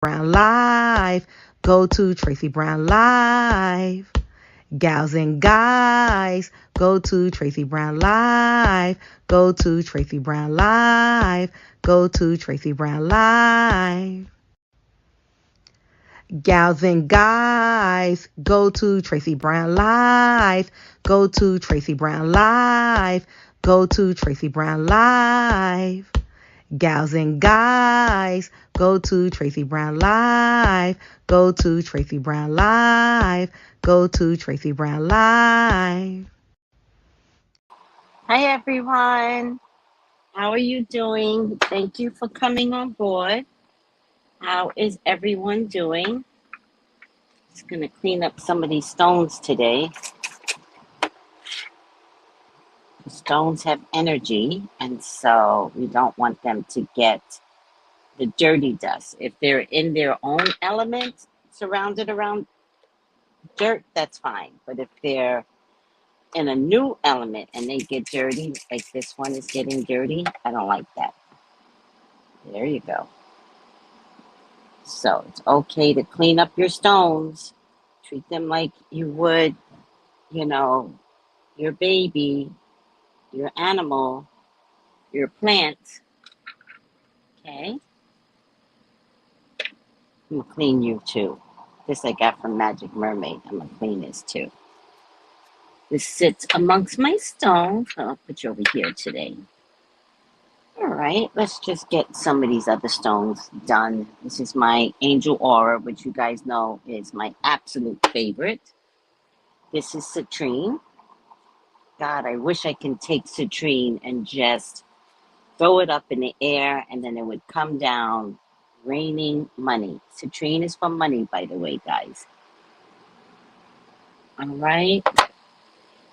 Brown Live. Go to Tracey Brown Live. Gals and guys, go to Tracey Brown Live. Go to Tracey Brown Live. Go to Tracey Brown Live. Gals and guys, go to Tracey Brown Live. Go to Tracey Brown Live. Go to Tracey Brown Live. Gals and guys, go to Tracey Brown Live. Go to Tracey Brown Live. Go to Tracey Brown Live. Hi, everyone. How are you doing? Thank you for coming on board. How is everyone doing? Just going to clean up some of these stones today. The stones have energy, and so we don't want them to get the dirty dust. If they're in their own element, surrounded around dirt, that's fine. But if they're in a new element and they get dirty, like this one is getting dirty, I don't like that. There you go. So it's okay to clean up your stones. Treat them like you would, your baby, your animal, your plant. Okay? I'm going to clean you too. This I got from Magic Mermaid. I'm going to clean this too. This sits amongst my stones. I'll put you over here today. All right, let's just get some of these other stones done. This is my angel aura, which you guys know is my absolute favorite. This is citrine. God, I wish I can take citrine and just throw it up in the air and then it would come down raining money. Citrine is for money, by the way, guys. All right.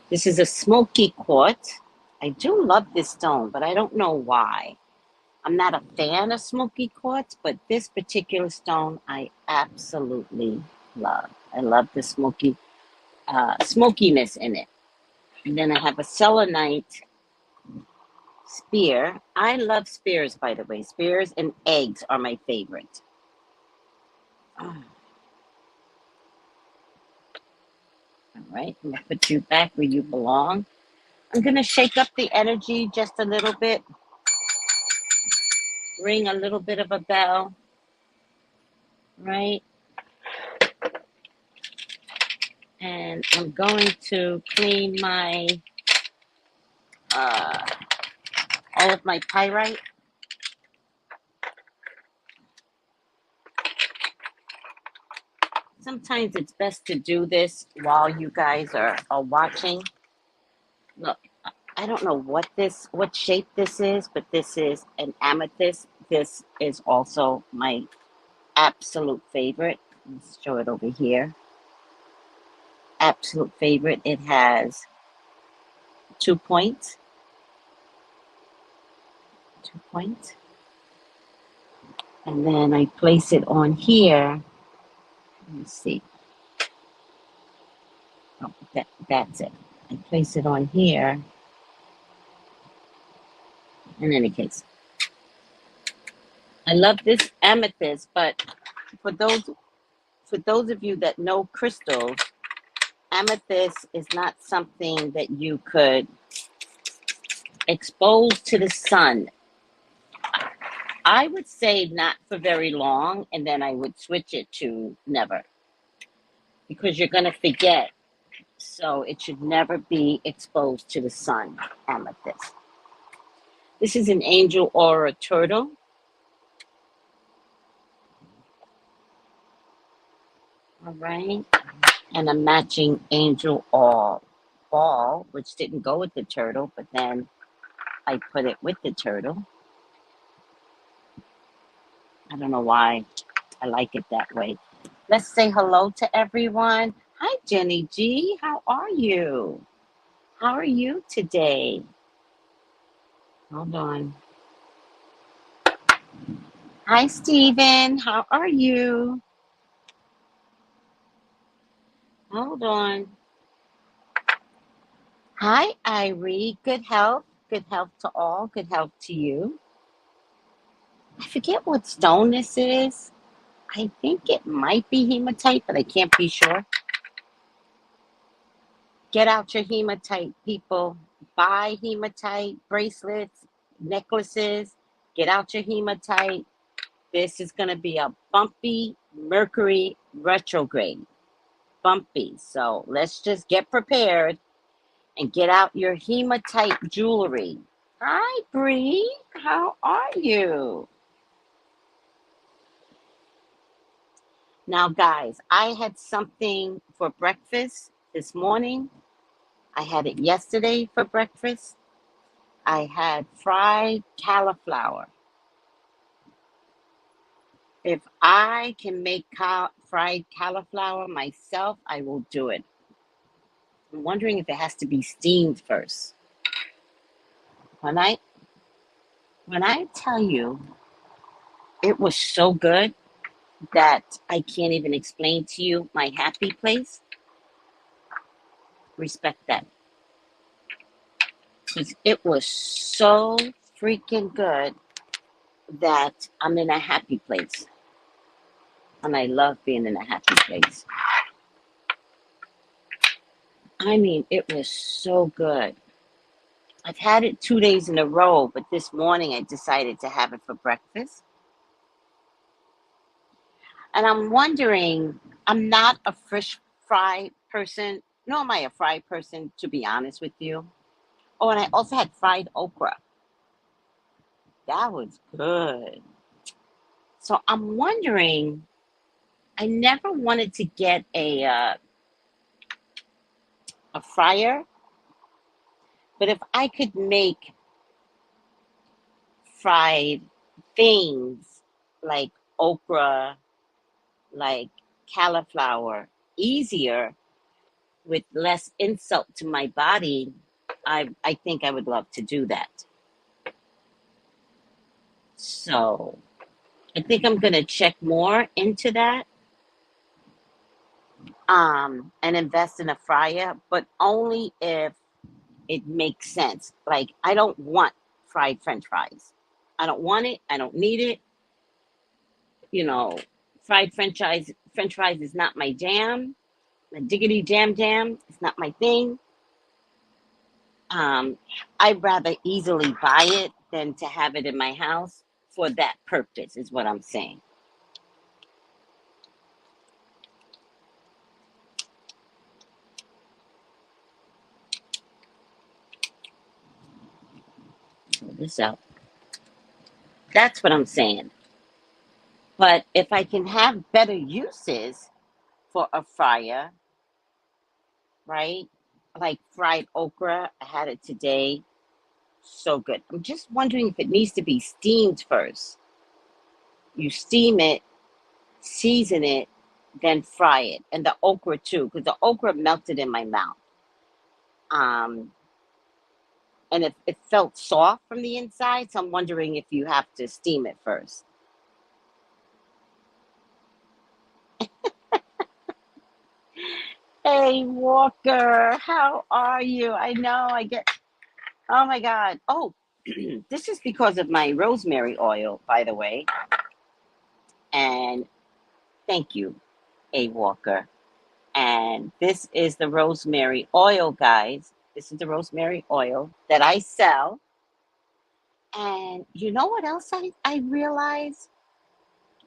This is a smoky quartz. I do love this stone, but I don't know why. I'm not a fan of smoky quartz, but this particular stone I absolutely love. I love the smokiness in it. And then I have a selenite spear. I love spears, by the way. Spears and eggs are my favorite. Oh. All right, I'm going to put you back where you belong. I'm going to shake up the energy just a little bit. Ring a little bit of a bell. Right? And I'm going to clean my all of my pyrite. Sometimes it's best to do this while you guys are watching. Look, I don't know what shape this is, but this is an amethyst. This is also my absolute favorite. Let's show it over here. Absolute favorite. It has 2 points. 2 points. And then I place it on here. Let me see. Oh, that's it. I place it on here. In any case, I love this amethyst, but for those of you that know crystals, amethyst is not something that you could expose to the sun. I would say not for very long, and then I would switch it to never, because you're going to forget. So it should never be exposed to the sun, amethyst. This is an angel aura turtle. All right. And a matching angel ball, which didn't go with the turtle, but then I put it with the turtle. I don't know why I like it that way. Let's say hello to everyone. Hi, Jenny G. How are you? How are you today? Hold on. Hi, Stephen. How are you? Hold on. Hi, Irie. Good health. Good health to Good health to you. I forget what stone this is. I think it might be hematite, but I can't be sure. Get out your hematite, people. Buy hematite bracelets, necklaces. Get out your hematite. This is going to be a bumpy Mercury retrograde. Bumpy. So let's just get prepared and get out your hematite jewelry. Hi, Bree. How are you? Now, guys, I had something for breakfast this morning. I had it yesterday for breakfast. I had fried cauliflower. If I can make fried cauliflower myself, I will do it. I'm wondering if it has to be steamed first. When I tell you it was so good that I can't even explain to you my happy place, respect that. Because it was so freaking good that I'm in a happy place. And I love being in a happy place. I mean, it was so good. I've had it 2 days in a row, but this morning I decided to have it for breakfast. And I'm wondering, I'm not a fish fry person, nor am I a fried person, to be honest with you. Oh, and I also had fried okra. That was good. So I'm wondering, I never wanted to get a fryer, but if I could make fried things like okra, like cauliflower, easier with less insult to my body, I think I would love to do that. So I think I'm gonna check more into that, and invest in a fryer, but only if it makes sense. Like I don't want fried French fries. I don't want it. I don't need it. You know, fried French fries is not my jam. My diggity jam. It's not my thing. Um, I'd rather easily buy it than to have it in my house for that purpose, is what I'm saying. Pull this out. That's what I'm saying. But if I can have better uses for a fryer, right? Like fried okra, I had it today. So good. I'm just wondering if it needs to be steamed first. You steam it, season it, then fry it. And the okra too, because the okra melted in my mouth. Um, and it felt soft from the inside. So I'm wondering if you have to steam it first. Hey, Walker, how are you? I know I get, oh my God. Oh, this is because of my rosemary oil, by the way. And thank you, A. Walker. And this is the rosemary oil, guys. This is the rosemary oil that I sell. And you know what else I realize?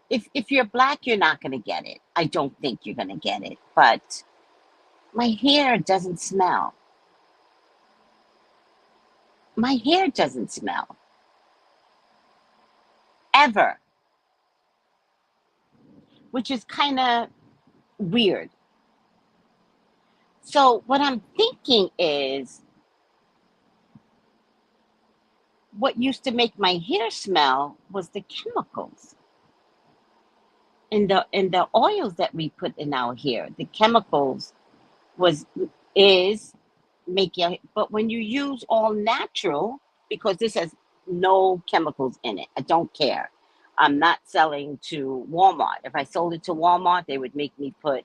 If you're black, you're not going to get it. I don't think you're going to get it. But my hair doesn't smell. My hair doesn't smell. Ever. Which is kind of weird. So what I'm thinking is what used to make my hair smell was the chemicals and the oils that we put in our hair. The chemicals was is make your, but when you use all natural, because this has no chemicals in it, I don't care. I'm not selling to Walmart. If I sold it to Walmart, they would make me put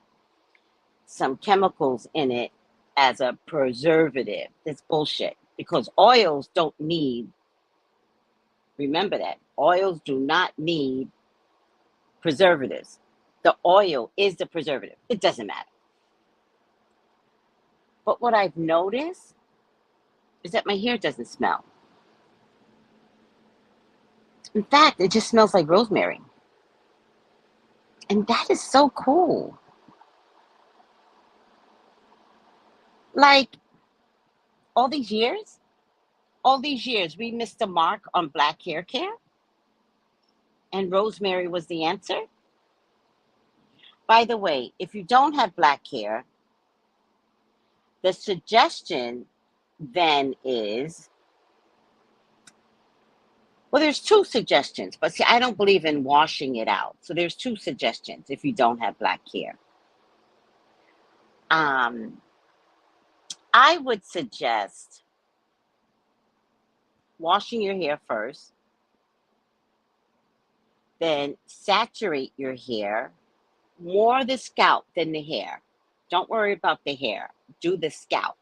some chemicals in it as a preservative. That's bullshit, because oils don't need, remember that oils do not need preservatives. The oil is the preservative. It doesn't matter. But what I've noticed is that my hair doesn't smell. In fact, it just smells like rosemary. And that is so cool. Like all these years, we missed the mark on black hair care, and rosemary was the answer. By the way, if you don't have black hair, the suggestion then is, well, there's two suggestions, but see, I don't believe in washing it out. So there's two suggestions if you don't have black hair. I would suggest washing your hair first, then saturate your hair, more the scalp than the hair. Don't worry about the hair. Do the scalp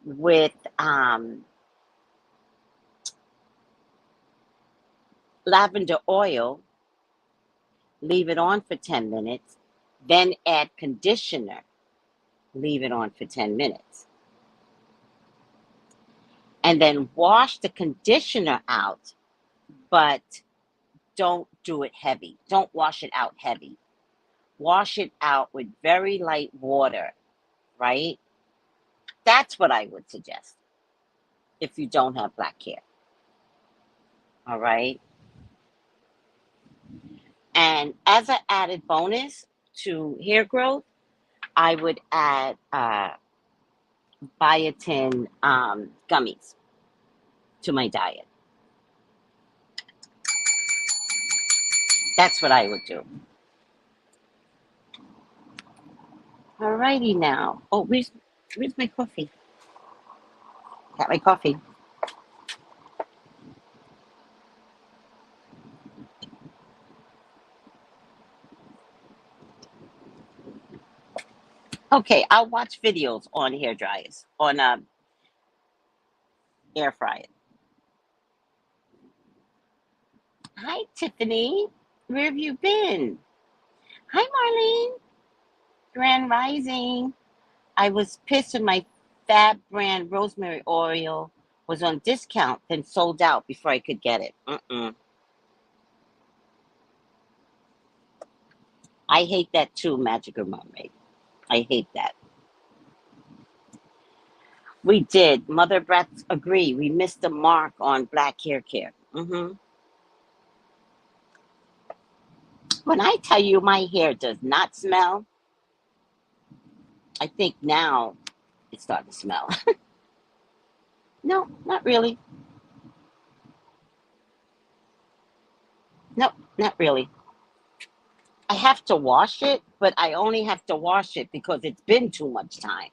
with lavender oil. Leave it on for 10 minutes. Then add conditioner. Leave it on for 10 minutes. And then wash the conditioner out, but don't do it heavy. Don't wash it out heavy. Wash it out with very light water, right? That's what I would suggest if you don't have black hair. All right. And as an added bonus to hair growth, I would add biotin gummies to my diet. That's what I would do. Alrighty now. Oh, where's my coffee? Got my coffee. Okay, I'll watch videos on hair dryers, on air fryer. Hi, Tiffany. Where have you been? Hi, Marlene. Grand Rising. I was pissed when my Fab brand rosemary oil was on discount, then sold out before I could get it. I hate that too, Magical Mermaid. I hate that. We did. Mother brats agree. We missed the mark on black hair care. When I tell you my hair does not smell, I think now it's starting to smell. No, not really. No, not really. I have to wash it, but I only have to wash it because it's been too much time.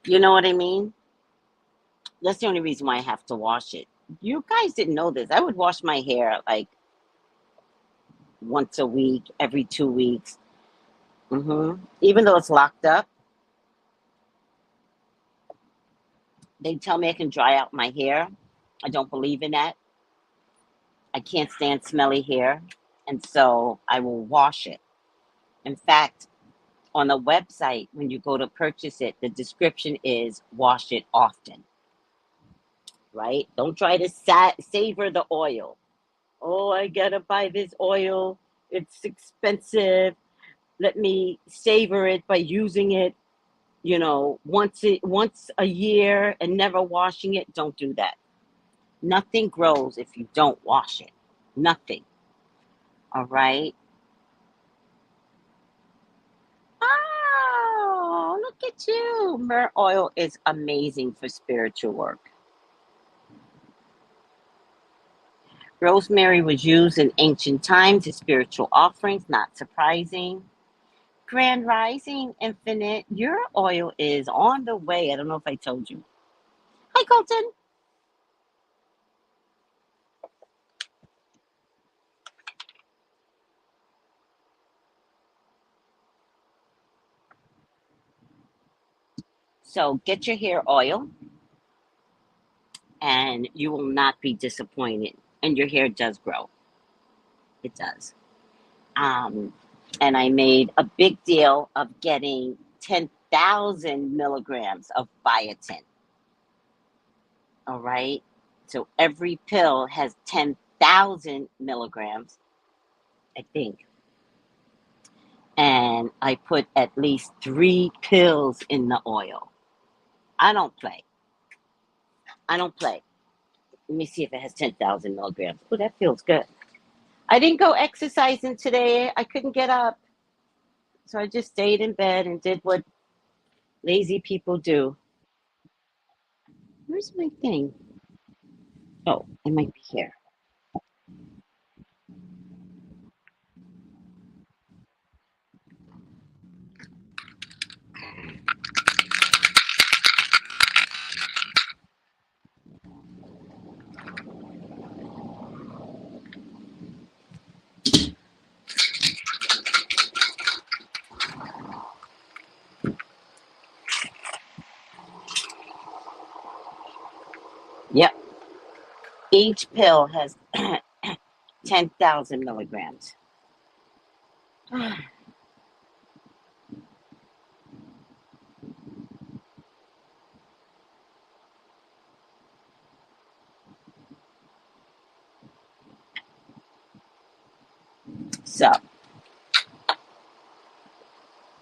You know what I mean? That's the only reason why I have to wash it. You guys didn't know this. I would wash my hair like once a week, every 2 weeks. Even though it's locked up, they tell me I can dry out my hair. I don't believe in that. I can't stand smelly hair, and so I will wash it. In fact, on the website, when you go to purchase it, the description is wash it often, right? Don't try to savor the oil. Oh, I gotta buy this oil. It's expensive. Let me savor it by using it, once a year and never washing it. Don't do that. Nothing grows if you don't wash it. Nothing. All right. Oh, look at you. Myrrh oil is amazing for spiritual work. Rosemary was used in ancient times as spiritual offerings, not surprising. Grand Rising Infinite, your oil is on the way. I don't know if I told you. Hi, Colton. So get your hair oil and you will not be disappointed. And your hair does grow. It does. And I made a big deal of getting 10,000 milligrams of biotin. All right. So every pill has 10,000 milligrams, I think. And I put at least 3 pills in the oil. I don't play. I don't play. Let me see if it has 10,000 milligrams. Oh, that feels good. I didn't go exercising today. I couldn't get up. So I just stayed in bed and did what lazy people do. Where's my thing? Oh, it might be here. Yep. Each pill has 10,000 milligrams. So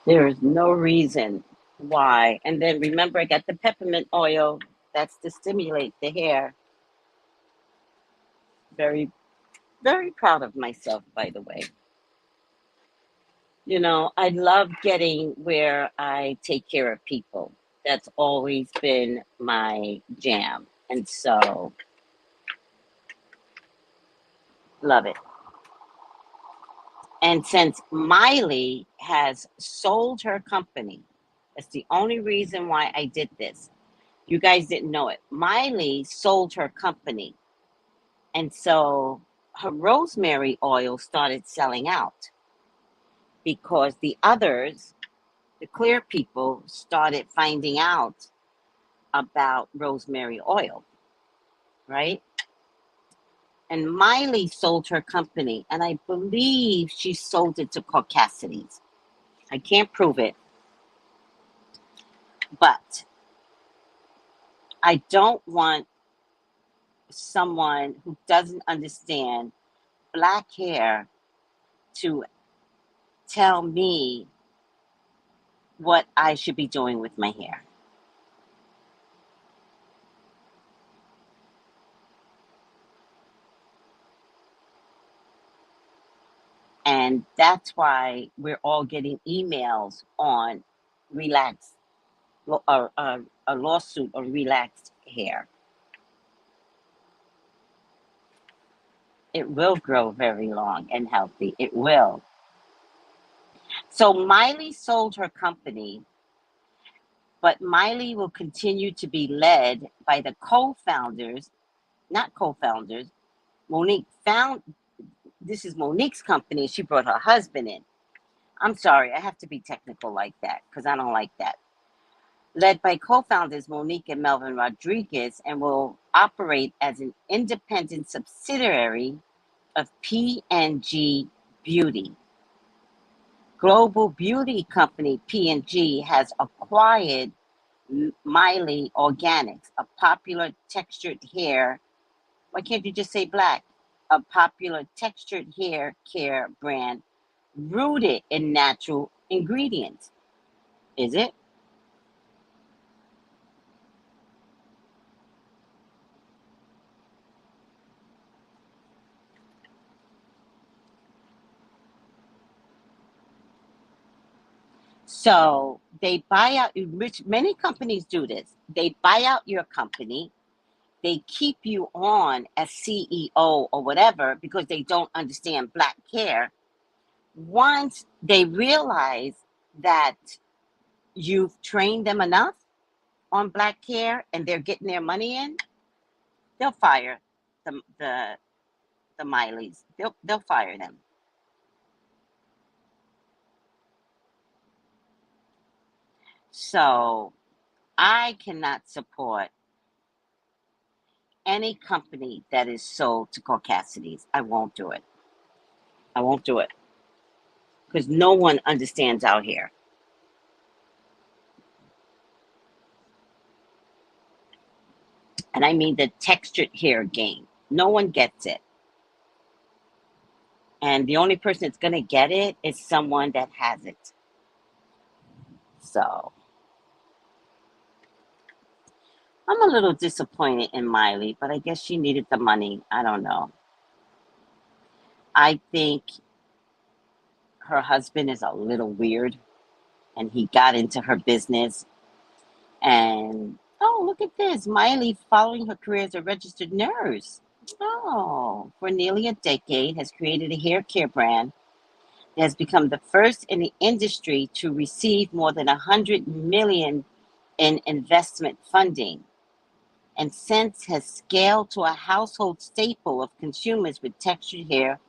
there is no reason why. And then remember, I got the peppermint oil. That's to stimulate the hair. Very, very proud of myself, by the way. You know, I love getting where I take care of people. That's always been my jam. And so, love it. And since Miley has sold her company, that's the only reason why I did this. You guys didn't know it. Miley sold her company. And so her rosemary oil started selling out because the others, the clear people, started finding out about rosemary oil, right? And Miley sold her company, and I believe she sold it to Caucasians. I can't prove it, but I don't want someone who doesn't understand black hair to tell me what I should be doing with my hair. And that's why we're all getting emails on relaxed, a lawsuit on relaxed hair. It will grow very long and healthy. It will. So Miley sold her company, but Miley will continue to be led by the co-founders, not co-founders. Monique found this is Monique's company. She brought her husband in. I'm sorry, I have to be technical like that because I don't like that. Led by co-founders Monique and Melvin Rodriguez, and will operate as an independent subsidiary of P&G Beauty. Global beauty company P&G has acquired Miley Organics, a popular textured hair. Why can't you just say black? A popular textured hair care brand rooted in natural ingredients. Is it? So they buy out, which many companies do this. They buy out your company. They keep you on as CEO or whatever because they don't understand black hair. Once they realize that you've trained them enough on black hair and they're getting their money in, they'll fire the Mileys. They'll fire them. So I cannot support any company that is sold to Caucasians. I won't do it. I won't do it. because no one understands our hair. And I mean the textured hair game. No one gets it. And the only person that's going to get it is someone that has it. So I'm a little disappointed in Miley, but I guess she needed the money. I don't know. I think her husband is a little weird and he got into her business. And oh, look at this. Miley, following her career as a registered nurse. Oh, for nearly a decade, has created a hair care brand that has become the first in the industry to receive more than 100 million in investment funding, and since has scaled to a household staple of consumers with textured hair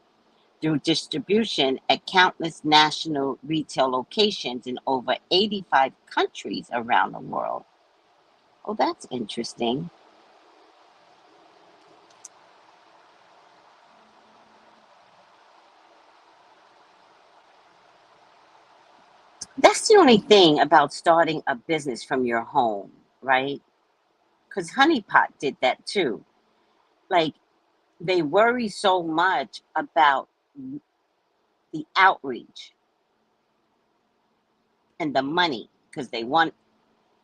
through distribution at countless national retail locations in over 85 countries around the world. Oh, that's interesting. That's the only thing about starting a business from your home, right? Because Honeypot did that too. Like, they worry so much about the outreach and the money because they want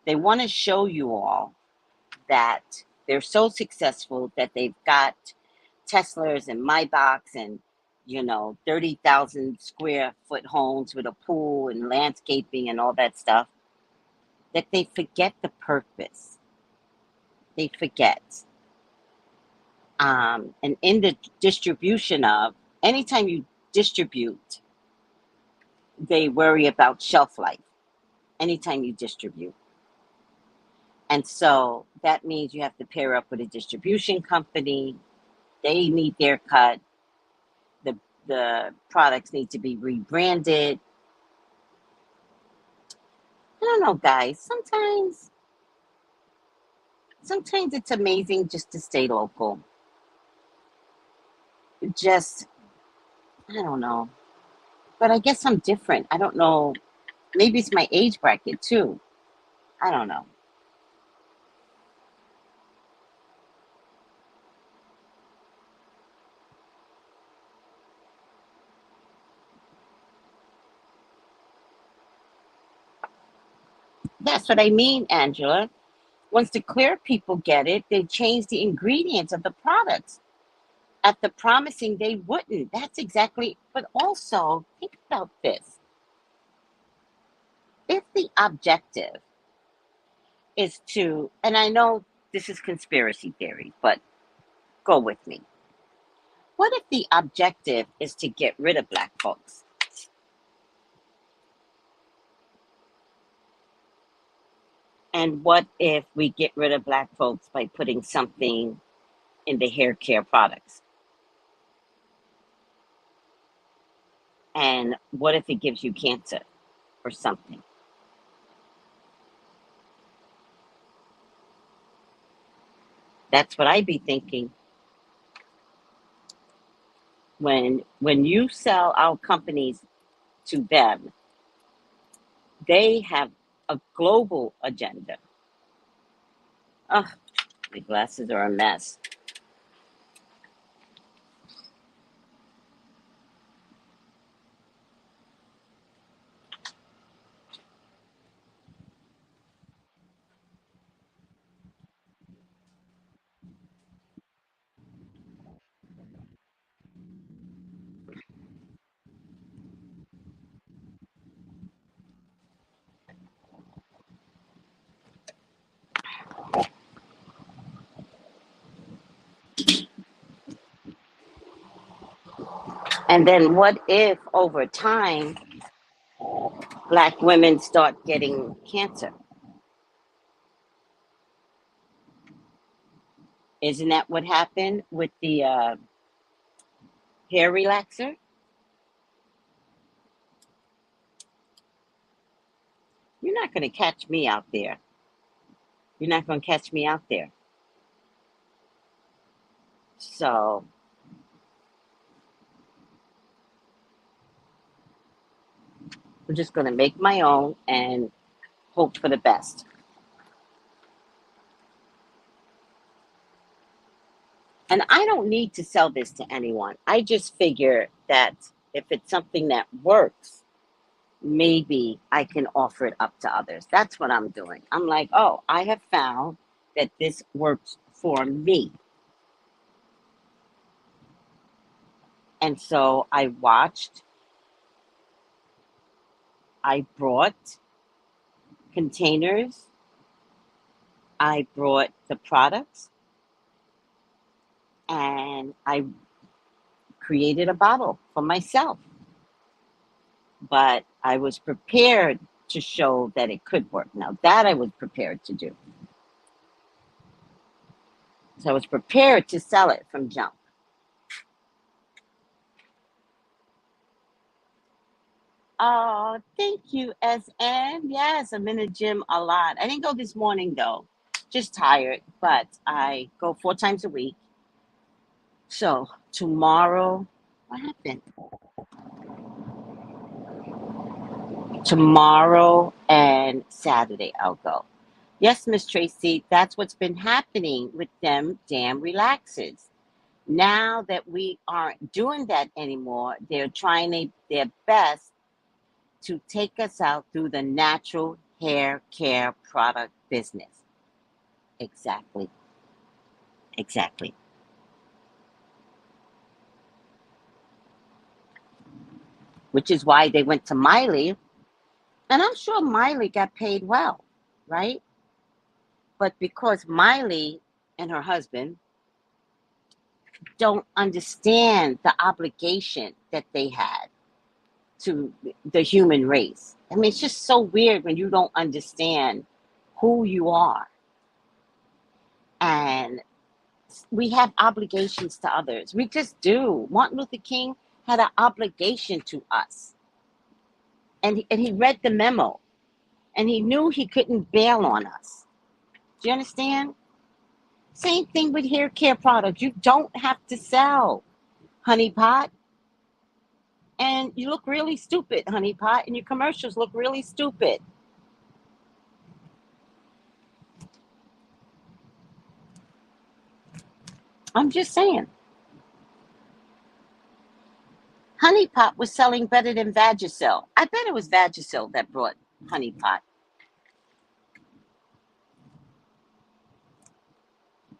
to show you all that they're so successful that they've got Teslas and Maybachs and 30,000 square foot homes with a pool and landscaping and all that stuff, that they forget the purpose. They forget. And in the distribution of, anytime you distribute, they worry about shelf life. Anytime you distribute. And so that means you have to pair up with a distribution company. They need their cut. The products need to be rebranded. I don't know, guys. Sometimes it's amazing just to stay local. Just, I don't know. But I guess I'm different. I don't know. Maybe it's my age bracket too. I don't know. That's what I mean, Angela. Once the clear people get it, they change the ingredients of the products. At the promising, they wouldn't. That's exactly. But also, think about this. If the objective is to, and I know this is conspiracy theory, but go with me. What if the objective is to get rid of black folks? And what if we get rid of black folks by putting something in the hair care products? And what if it gives you cancer or something? That's what I'd be thinking. When you sell our companies to them, they have a global agenda. Oh, my glasses are a mess. And then what if over time black women start getting cancer? Isn't that what happened with the hair relaxer? You're not going to catch me out there. You're not going to catch me out there. So I'm just going to make my own and hope for the best. And I don't need to sell this to anyone. I just figure that if it's something that works, maybe I can offer it up to others. That's what I'm doing. I'm like, oh, I have found that this works for me. And so I watched, I brought containers, I brought the products, and I created a bottle for myself. But I was prepared to show that it could work. Now, that I was prepared to do. So I was prepared to sell it from jump. Oh, thank you, SN. Yes, I'm in the gym a lot. I didn't go this morning though, just tired, but I go 4 times a week. So tomorrow, what happened? Tomorrow and Saturday I'll go. Yes, Miss Tracy, that's what's been happening with them damn relaxes. Now that we aren't doing that anymore, they're trying their best to take us out through the natural hair care product business. Exactly. Exactly. Which is why they went to Miley. And I'm sure Miley got paid well, right? But because Miley and her husband don't understand the obligation that they had to the human race. I mean, it's just so weird when you don't understand who you are. And we have obligations to others. We just do. Martin Luther King had an obligation to us. And he read the memo. And he knew he couldn't bail on us. Do you understand? Same thing with hair care products. You don't have to sell Honey Pot. And you look really stupid, Honey Pot. And your commercials look really stupid. I'm just saying. Honey Pot was selling better than Vagisil. I bet it was Vagisil that brought Honey Pot.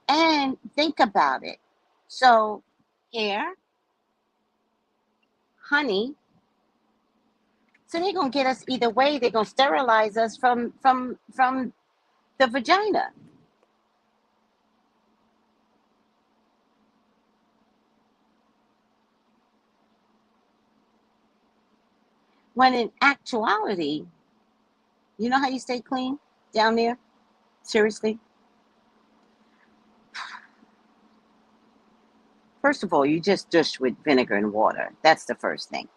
And think about it. So, hair, honey. So they're gonna get us either way. They're gonna sterilize us from the vagina. When in actuality, you know how you stay clean down there? Seriously? First of all, you just douche with vinegar and water. That's the first thing.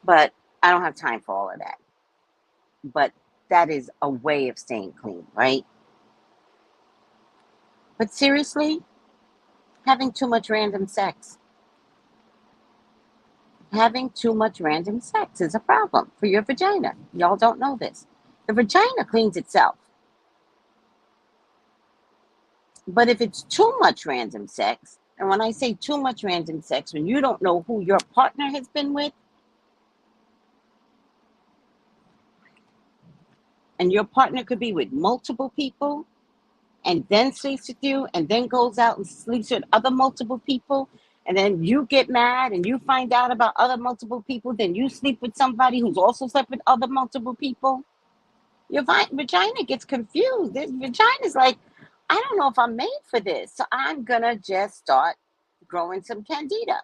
But I don't have time for all of that. But that is a way of staying clean, right? But seriously, having too much random sex. Having too much random sex is a problem for your vagina. Y'all don't know this. The vagina cleans itself. But if it's too much random sex, and when I say too much random sex, when you don't know who your partner has been with, and your partner could be with multiple people, and then sleeps with you, and then goes out and sleeps with other multiple people, and then you get mad and you find out about other multiple people, then you sleep with somebody who's also slept with other multiple people. Your vagina gets confused. This vagina is like, I don't know if I'm made for this. So I'm going to just start growing some candida.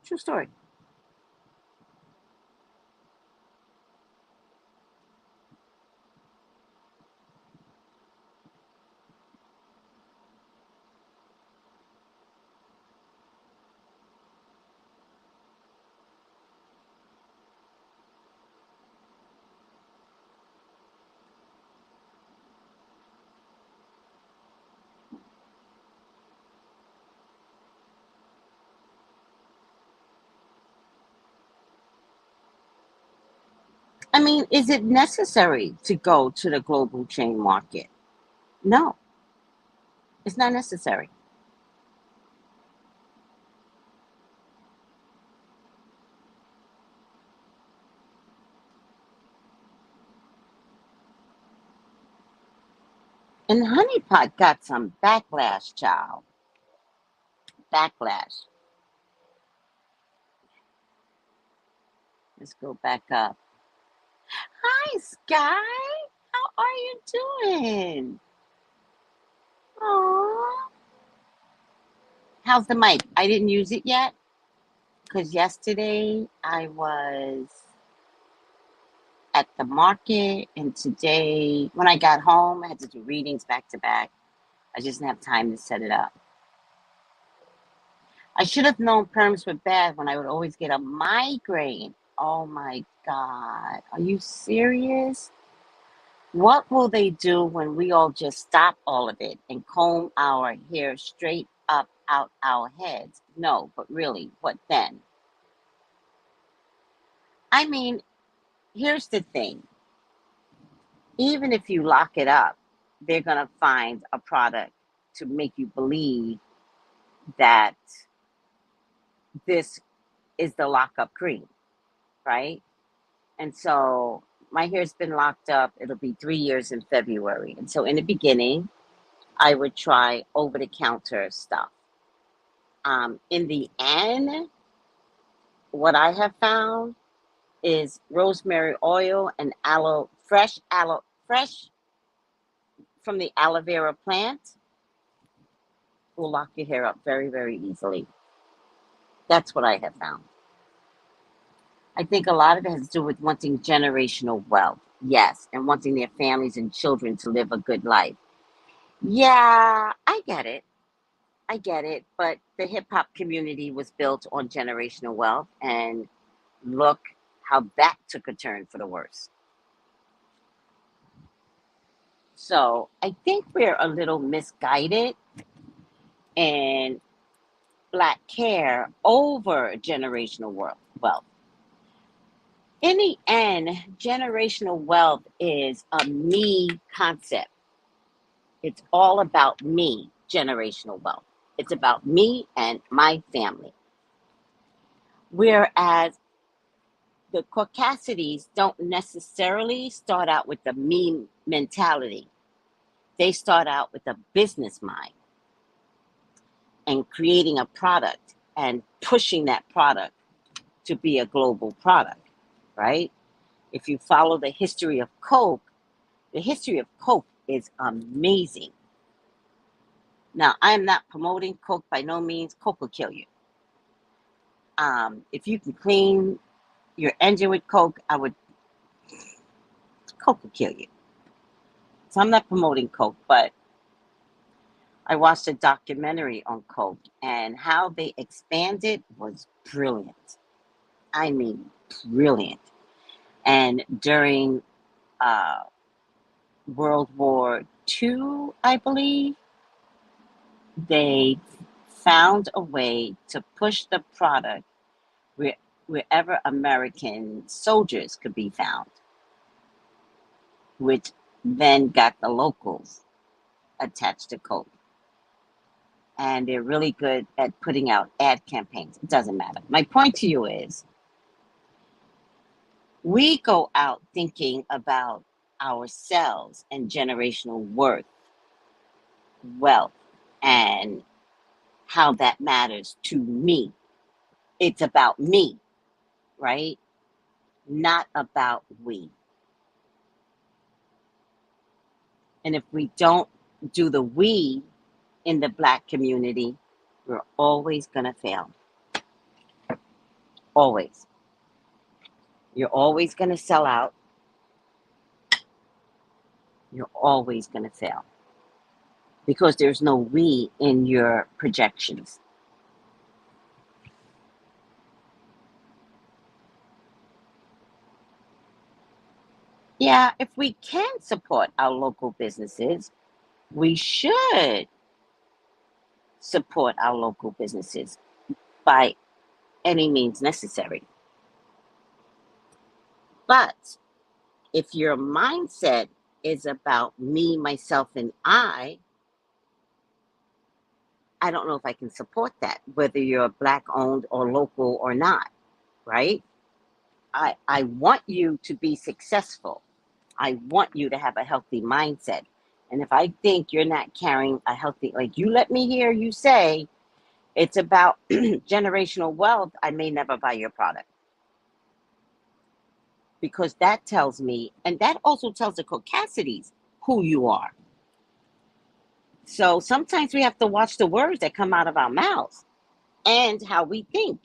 True story. I mean, is it necessary to go to the global chain market? No, it's not necessary. And Honey Pot got some backlash, child. Backlash. Let's go back up. Hi, Sky. How are you doing? Aww. How's the mic? I didn't use it yet because yesterday I was at the market, and today, when I got home, I had to do readings back to back. I just didn't have time to set it up. I should have known perms were bad when I would always get a migraine. Oh my God. Are you serious? What will they do when we all just stop all of it and comb our hair straight up out our heads? No, but really, what then? I mean, here's the thing. Even if you lock it up, they're going to find a product to make you believe that this is the lockup cream, right? And so my hair's been locked up. It'll be 3 years in February. And so in the beginning, I would try over the counter stuff. In the end, what I have found is rosemary oil and fresh from the aloe vera plant will lock your hair up very, very easily. That's what I have found. I think a lot of it has to do with wanting generational wealth. Yes, and wanting their families and children to live a good life. Yeah, I get it. I get it. But the hip hop community was built on generational wealth, and look how that took a turn for the worse. So I think we're a little misguided in black care over generational wealth. In the end, generational wealth is a me concept. It's all about me, generational wealth. It's about me and my family. Whereas the Caucasities don't necessarily start out with the me mentality. They start out with a business mind and creating a product and pushing that product to be a global product, right? If you follow the history of Coke, the history of Coke is amazing. Now, I am not promoting Coke by no means. Coke will kill you. If you can clean your engine with Coke, Coke will kill you. So I'm not promoting Coke, but I watched a documentary on Coke, and how they expanded was brilliant. I mean, brilliant. And during uh, World War II, I believe, they found a way to push the product wherever American soldiers could be found, which then got the locals attached to Coke. And they're really good at putting out ad campaigns. It doesn't matter. My point to you is we go out thinking about ourselves and generational wealth, and how that matters to me. It's about me, right? Not about we. And if we don't do the we in the black community, we're always going to fail. Always. You're always going to sell out. You're always going to fail because there's no we in your projections. Yeah, if we can support our local businesses, we should support our local businesses by any means necessary. But If your mindset is about me, myself, and I don't know if I can support that, whether you're Black owned or local or not, right? I want you to be successful. I want you to have a healthy mindset. And if I think you're not carrying a healthy, like you let me hear you say it's about generational wealth, I may never buy your product. Because that tells me, and that also tells the Caucasities who you are. So sometimes we have to watch the words that come out of our mouths and how we think.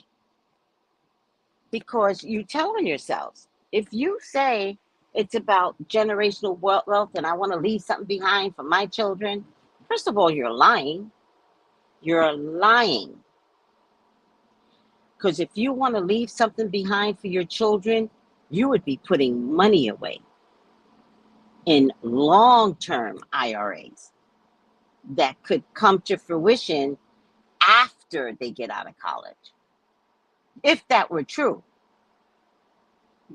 Because you telling yourselves, if you say it's about generational wealth and I want to leave something behind for my children, first of all, you're lying. You're lying. Because if you want to leave something behind for your children, you would be putting money away in long-term IRAs that could come to fruition after they get out of college. If that were true.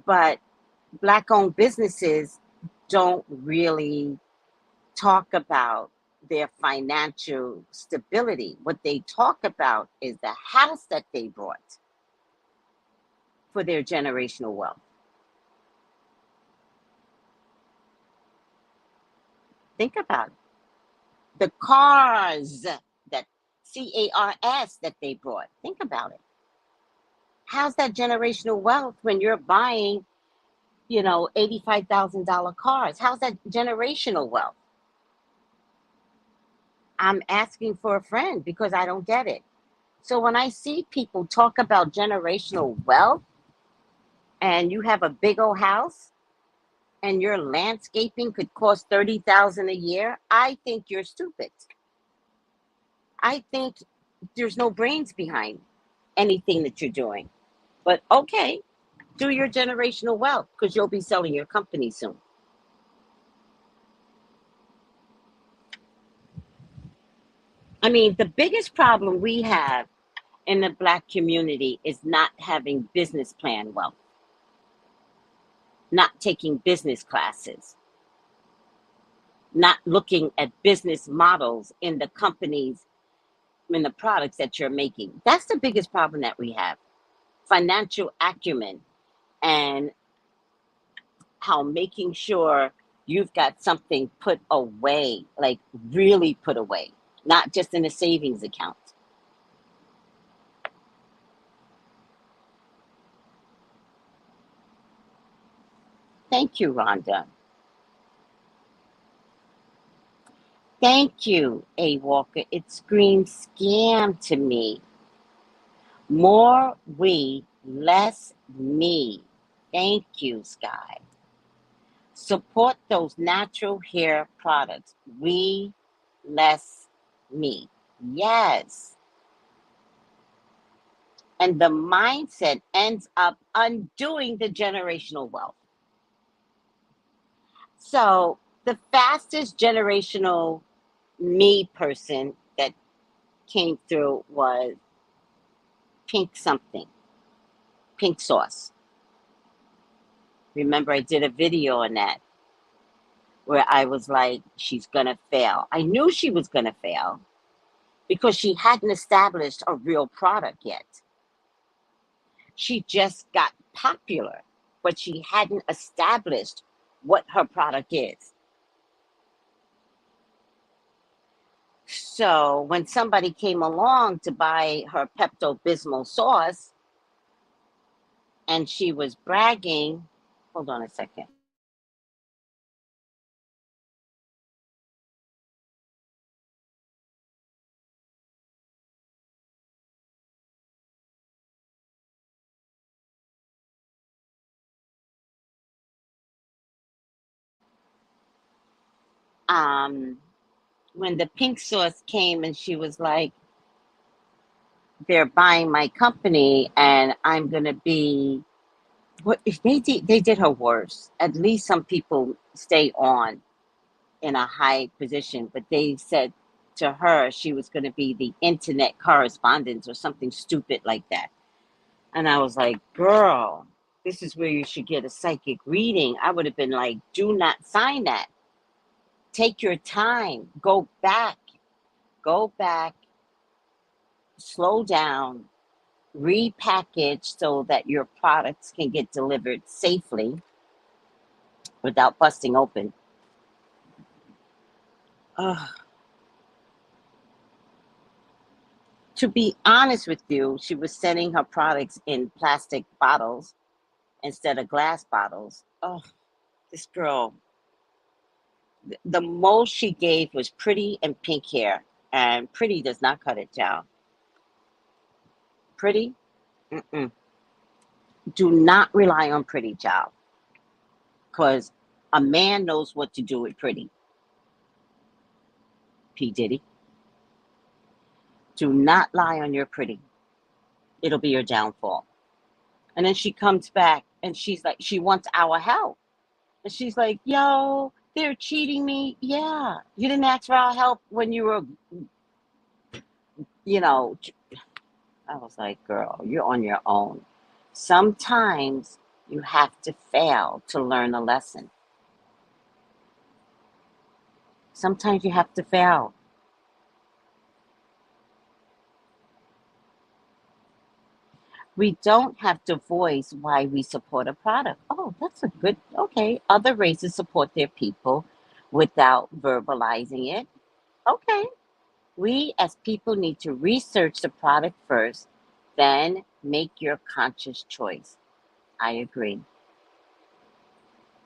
But Black-owned businesses don't really talk about their financial stability. What they talk about is the house that they bought for their generational wealth. Think about it. The cars that CARS that they bought. Think about it. How's that generational wealth when you're buying, $85,000 cars? How's that generational wealth? I'm asking for a friend because I don't get it. So when I see people talk about generational wealth and you have a big old house and your landscaping could cost $30,000 a year, I think you're stupid. I think there's no brains behind anything that you're doing. But okay, do your generational wealth because you'll be selling your company soon. I mean, the biggest problem we have in the Black community is not having business plan wealth, not taking business classes, not looking at business models in the companies, in the products that you're making. That's the biggest problem that we have. Financial acumen and how making sure you've got something put away, like really put away, not just in a savings account. Thank you, Rhonda. Thank you, A. Walker. It screams scam to me. More we, less me. Thank you, Sky. Support those natural hair products. We, less me. Yes. And the mindset ends up undoing the generational wealth. So, the fastest generational me person that came through was pink something, pink sauce. Remember, I did a video on that where I was like, she's gonna fail. I knew she was gonna fail because she hadn't established a real product yet. She just got popular, but she hadn't established what her product is. So when somebody came along to buy her Pepto Bismol sauce and she was bragging, hold on a second. Um, when the pink sauce came and she was like, they're buying my company and I'm going to be, what if they did her worse. At least some people stay on in a high position, but they said to her she was going to be the internet correspondent or something stupid like that. And I was like, girl, This is where you should get a psychic reading. I would have been like, do not sign that. Take your time. Go back, slow down, repackage so that your products can get delivered safely without busting open. Ugh. To be honest with you, she was sending her products in plastic bottles instead of glass bottles. Oh, this girl, the most she gave was pretty and pink hair, and pretty does not cut it down. Pretty, mm-mm. Do not rely on pretty, child, because a man knows what to do with pretty. P. Diddy. Do not lie on your pretty. It'll be your downfall. And then she comes back and she's like, she wants our help. And she's like, yo, they're cheating me. Yeah. You didn't ask for our help when you were, you know. I was like, girl, you're on your own. Sometimes you have to fail to learn a lesson. Sometimes you have to fail. We don't have to voice why we support a product. Oh, that's a good, okay. Other races support their people without verbalizing it. Okay. We as people need to research the product first, then make your conscious choice. I agree.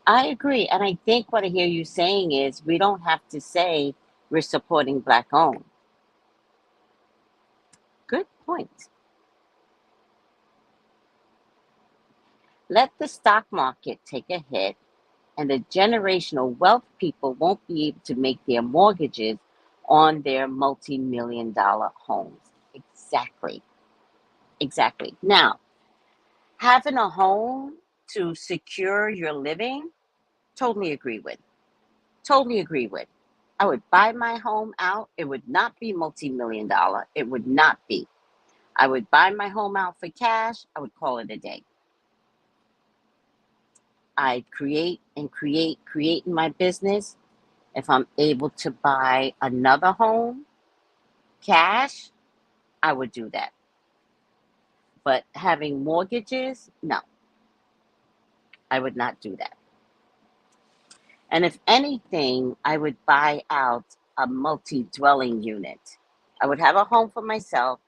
I agree. And I think what I hear you saying is we don't have to say we're supporting Black owned. Good point. Let the stock market take a hit, and the generational wealth people won't be able to make their mortgages on their multi-million dollar homes. Exactly. Exactly. Now, having a home to secure your living, totally agree with. Totally agree with. I would buy my home out. It would not be multi-million dollar. It would not be. I would buy my home out for cash. I would call it a day. I create in my business. If I'm able to buy another home cash, I would do that. But having mortgages, no, I would not do that. And if anything, I would buy out a multi dwelling unit. I would have a home for myself,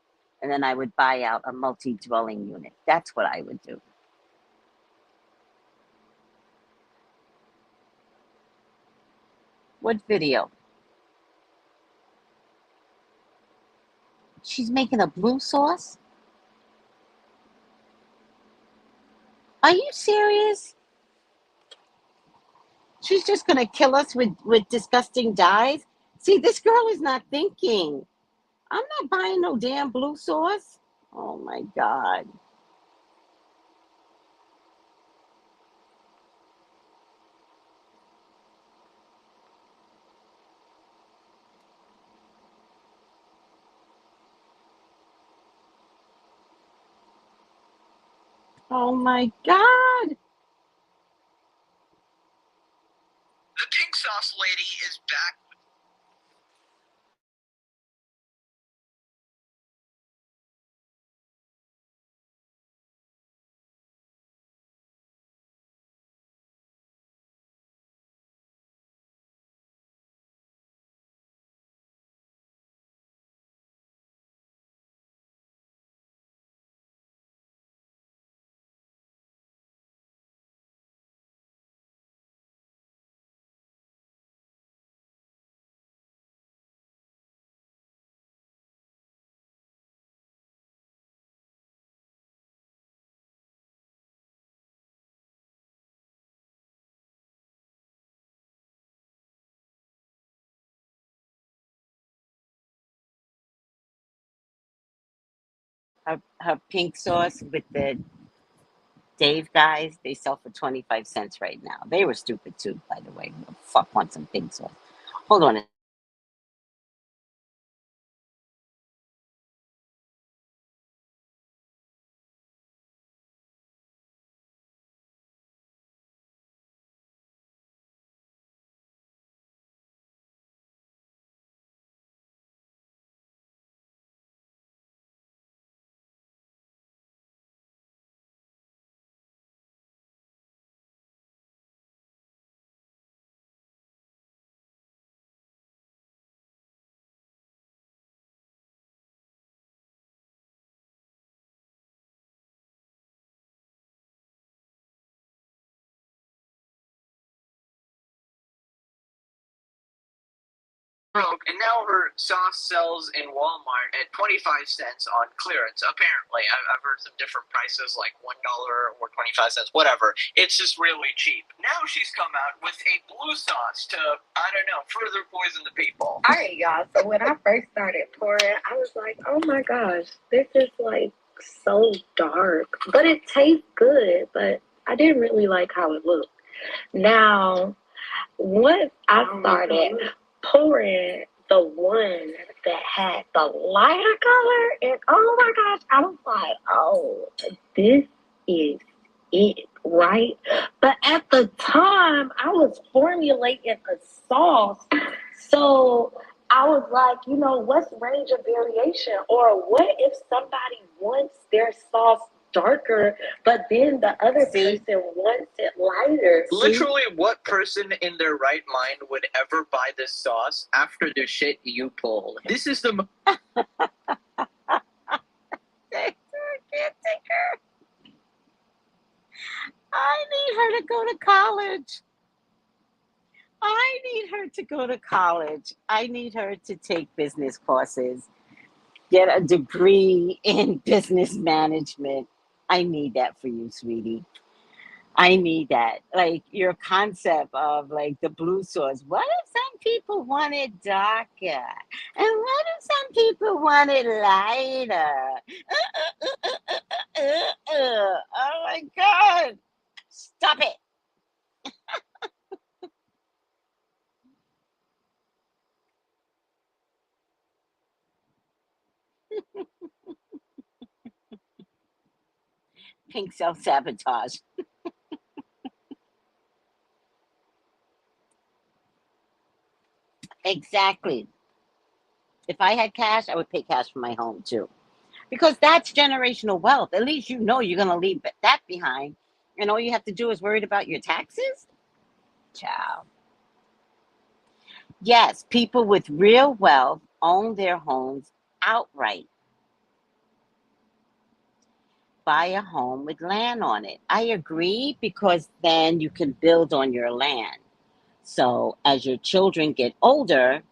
and then I would buy out a multi dwelling unit. That's what I would do. What video? She's making a blue sauce? Are you serious? She's just gonna kill us with disgusting dyes? See, this girl is not thinking. I'm not buying no damn blue sauce. Oh my God. Oh my God. The pink sauce lady is back. Her pink sauce with the Dave guys, they sell for 25 cents right now. They were stupid too, by the way. Who the fuck wants some pink sauce? Hold on. broke, and now her sauce sells in Walmart at 25 cents on clearance. Apparently, I've heard some different prices, like $1 or 25 cents, whatever. It's just really cheap. Now she's come out with a blue sauce to, I don't know, further poison the people. All right, y'all. So when I first started pouring, I was like, oh my gosh, this is like so dark, but it tastes good. But I didn't really like how it looked. Now, once I started pouring the one that had the lighter color, and oh my gosh, I was like, oh, this is it, right? But at the time, I was formulating a sauce, so I was like, what's range of variation? Or what if somebody wants their sauce darker, but then the other person wants it lighter? Literally, what person in their right mind would ever buy this sauce after the shit you pulled? This is the... I can't take her. I need her to go to college. I need her to go to college. I need her to take business courses, get a degree in business management. I need that for you, sweetie. I need that. Like your concept of like the blue sauce. What if some people want it darker? And what if some people want it lighter? Oh my God. Stop it. Pink self-sabotage. Exactly. If I had cash, I would pay cash for my home too. Because that's generational wealth. At least you know you're going to leave that behind. And all you have to do is worry about your taxes. Ciao. Yes, people with real wealth own their homes outright. Buy a home with land on it. I agree because then you can build on your land. So as your children get older,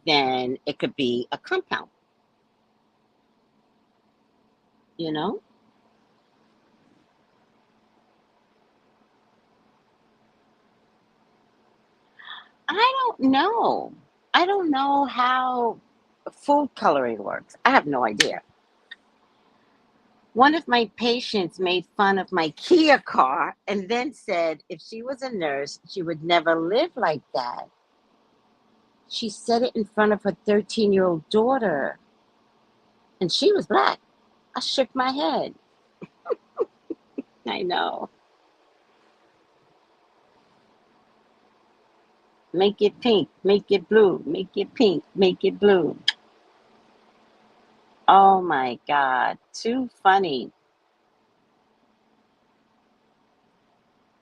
then it could be a compound, you know? I don't know. I don't know how food coloring works. I have no idea. One of my patients made fun of my Kia car and then said if she was a nurse, she would never live like that. She said it in front of her 13-year-old daughter, and she was black. I shook my head. I know. Make it pink, make it blue, make it pink, make it blue. Oh my God, too funny.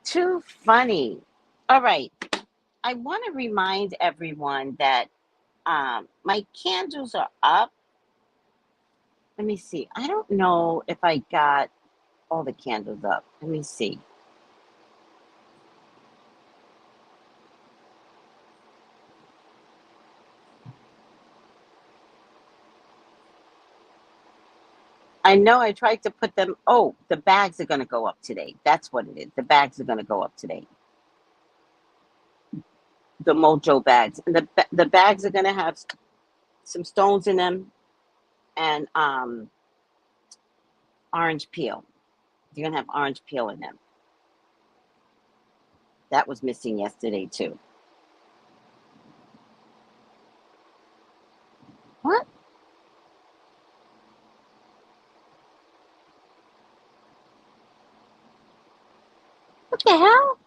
Too funny. All right. I want to remind everyone that my candles are up. Let me see. I don't know if I got all the candles up. Let me see. I know I tried to put them. Oh, the bags are going to go up today. That's what it is. The bags are going to go up today. The Mojo bags. And the bags are going to have some stones in them and orange peel. You're going to have orange peel in them. That was missing yesterday, too. What? What the hell?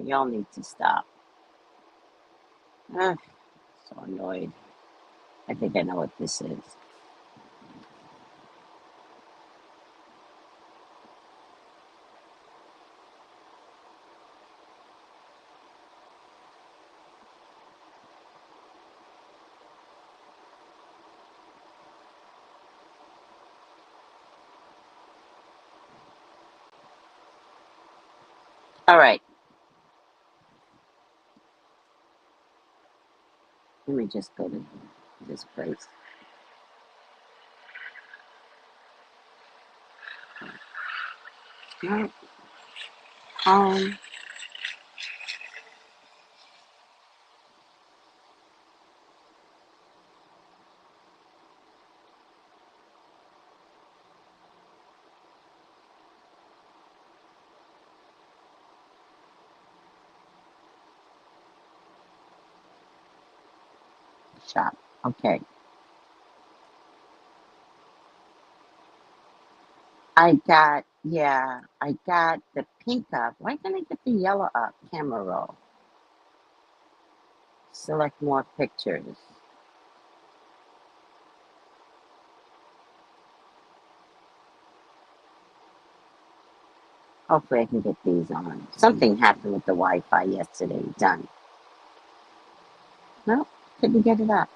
Y'all need to stop. Ugh, so annoyed. I think I know what this is. All right. Let me just go to this place. All right. Um, shop. Okay. I got the pink up. Why can't I get the yellow up? Camera roll. Select more pictures. Hopefully I can get these on. Something happened with the Wi-Fi yesterday. Done. No, couldn't get it up.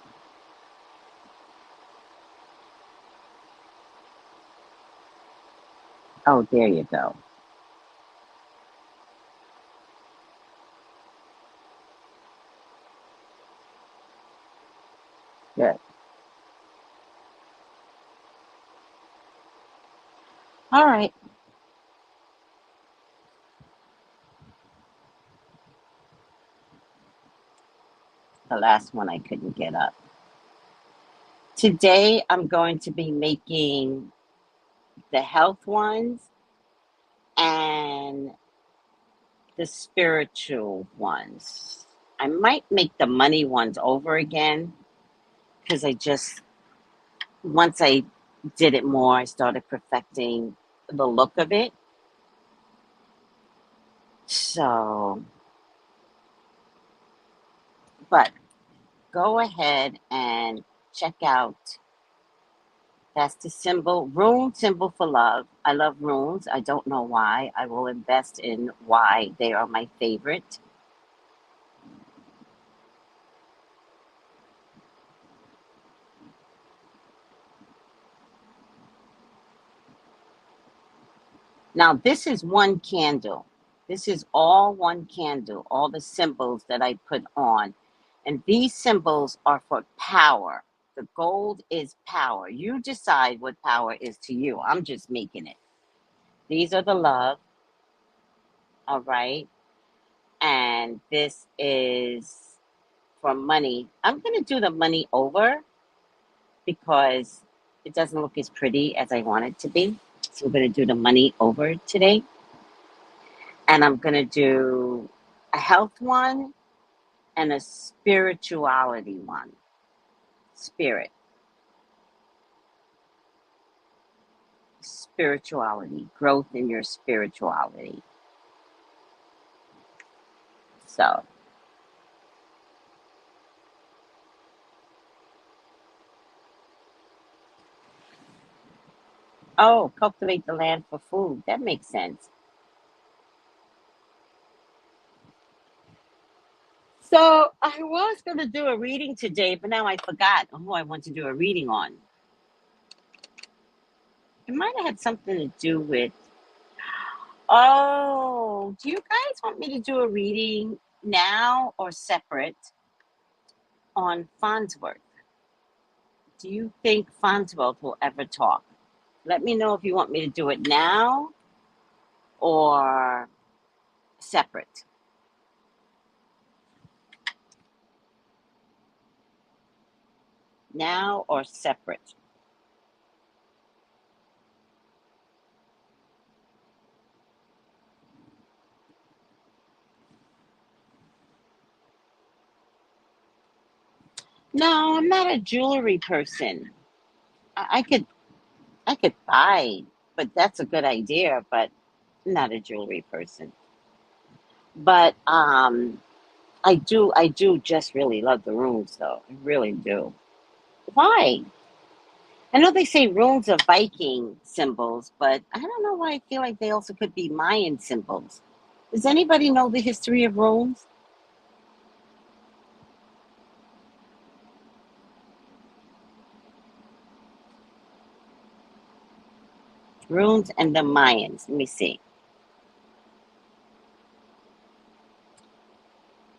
Oh, there you go. Good. All right. The last one I couldn't get up. Today I'm going to be making the health ones and the spiritual ones. I might make the money ones over again because once I did it more, I started perfecting the look of it. So, but go ahead and check out. That's the rune symbol for love. I love runes. I don't know why. I will invest in why they are my favorite. Now, this is one candle. This is all one candle, all the symbols that I put on. And these symbols are for power. The gold is power. You decide what power is to you. I'm just making it. These are the love, all right? And this is for money. I'm going to do the money over because it doesn't look as pretty as I want it to be. So I'm going to do the money over today. And I'm going to do a health one and a spirituality one. Spirit. Spirituality. Growth in your spirituality. So, oh, cultivate the land for food. That makes sense. So I was going to do a reading today, but now I forgot who I want to do a reading on. It might have had something to do with, oh, do you guys want me to do a reading now or separate on Farnsworth? Do you think Farnsworth will ever talk? Let me know if you want me to do it now or separate. Now or separate. No, I'm not a jewelry person. I could buy, but that's a good idea, but I'm not a jewelry person. But I do just really love the runes though. I really do. Why? I know they say runes are Viking symbols, but I don't know why I feel like they also could be Mayan symbols. Does anybody know the history of runes? Runes and the Mayans. Let me see.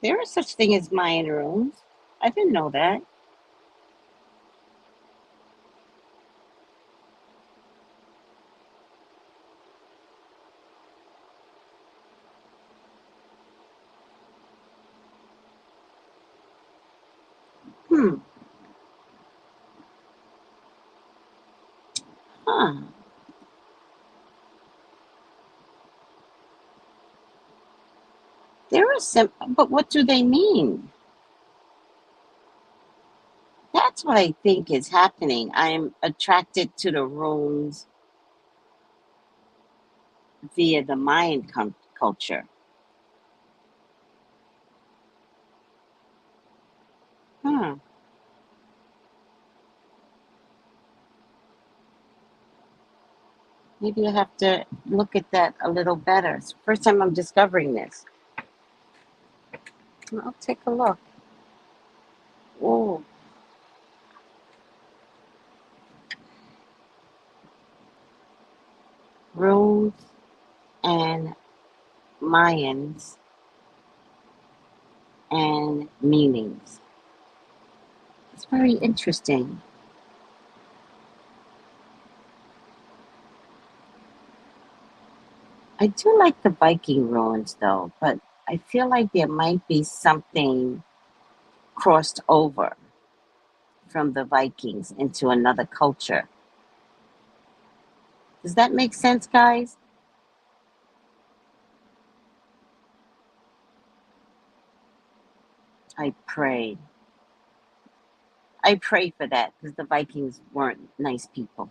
There is such thing as Mayan runes. I didn't know that. Hmm. Huh. There is some, but what do they mean? That's what I think is happening. I'm attracted to the runes via the Mayan culture. Hmm. Maybe I have to look at that a little better. It's the first time I'm discovering this. I'll take a look. Oh, runes and Mayans and meanings. It's very interesting. I do like the Viking ruins though, but I feel like there might be something crossed over from the Vikings into another culture. Does that make sense, guys? I pray. I pray for that because the Vikings weren't nice people.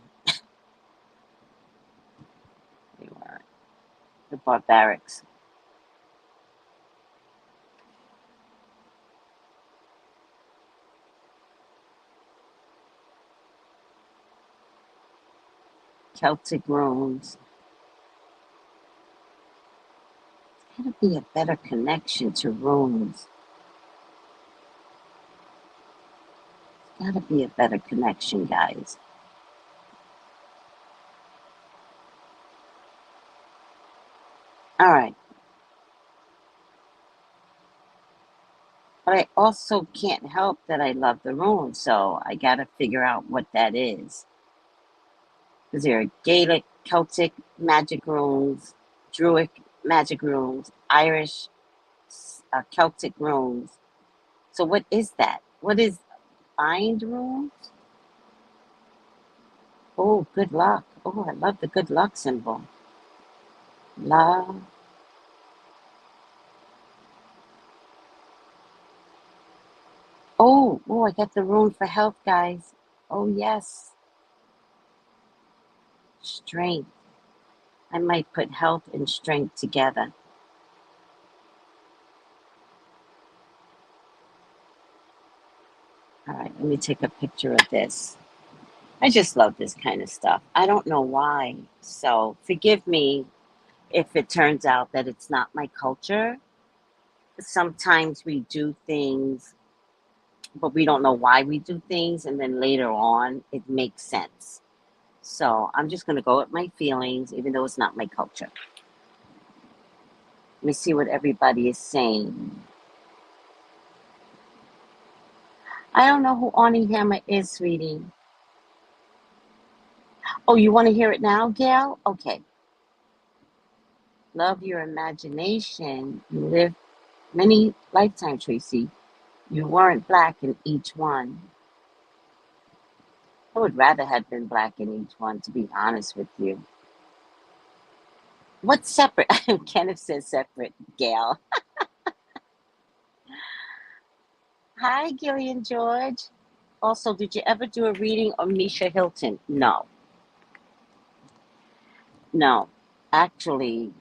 They were the barbarics. Celtic runes. Gotta be a better connection to runes. Gotta be a better connection, guys. All right. But I also can't help that I love the runes, so I gotta figure out what that is. Because there are Gaelic, Celtic magic runes, Druidic magic runes, Irish Celtic runes. So what is that? What is bind runes? Oh, good luck. Oh, I love the good luck symbol. Love. Oh, I got the rune for health, guys. Oh, yes. Strength. I might put health and strength together. All right, let me take a picture of this. I just love this kind of stuff. I don't know why. So forgive me if it turns out that it's not my culture. Sometimes we do things, but we don't know why we do things. And then later on, it makes sense. So I'm just going to go with my feelings, even though it's not my culture. Let me see what everybody is saying. I don't know who Arnie Hammer is, sweetie. Oh, you want to hear it now, Gail? Okay. Love your imagination. You live many lifetimes, Tracy. You weren't black in each one. I would rather have been black in each one, to be honest with you. What's separate? Kenneth says separate, Gail. Hi, Gillian George. Also, did you ever do a reading of Misha Hilton? No. No. Actually,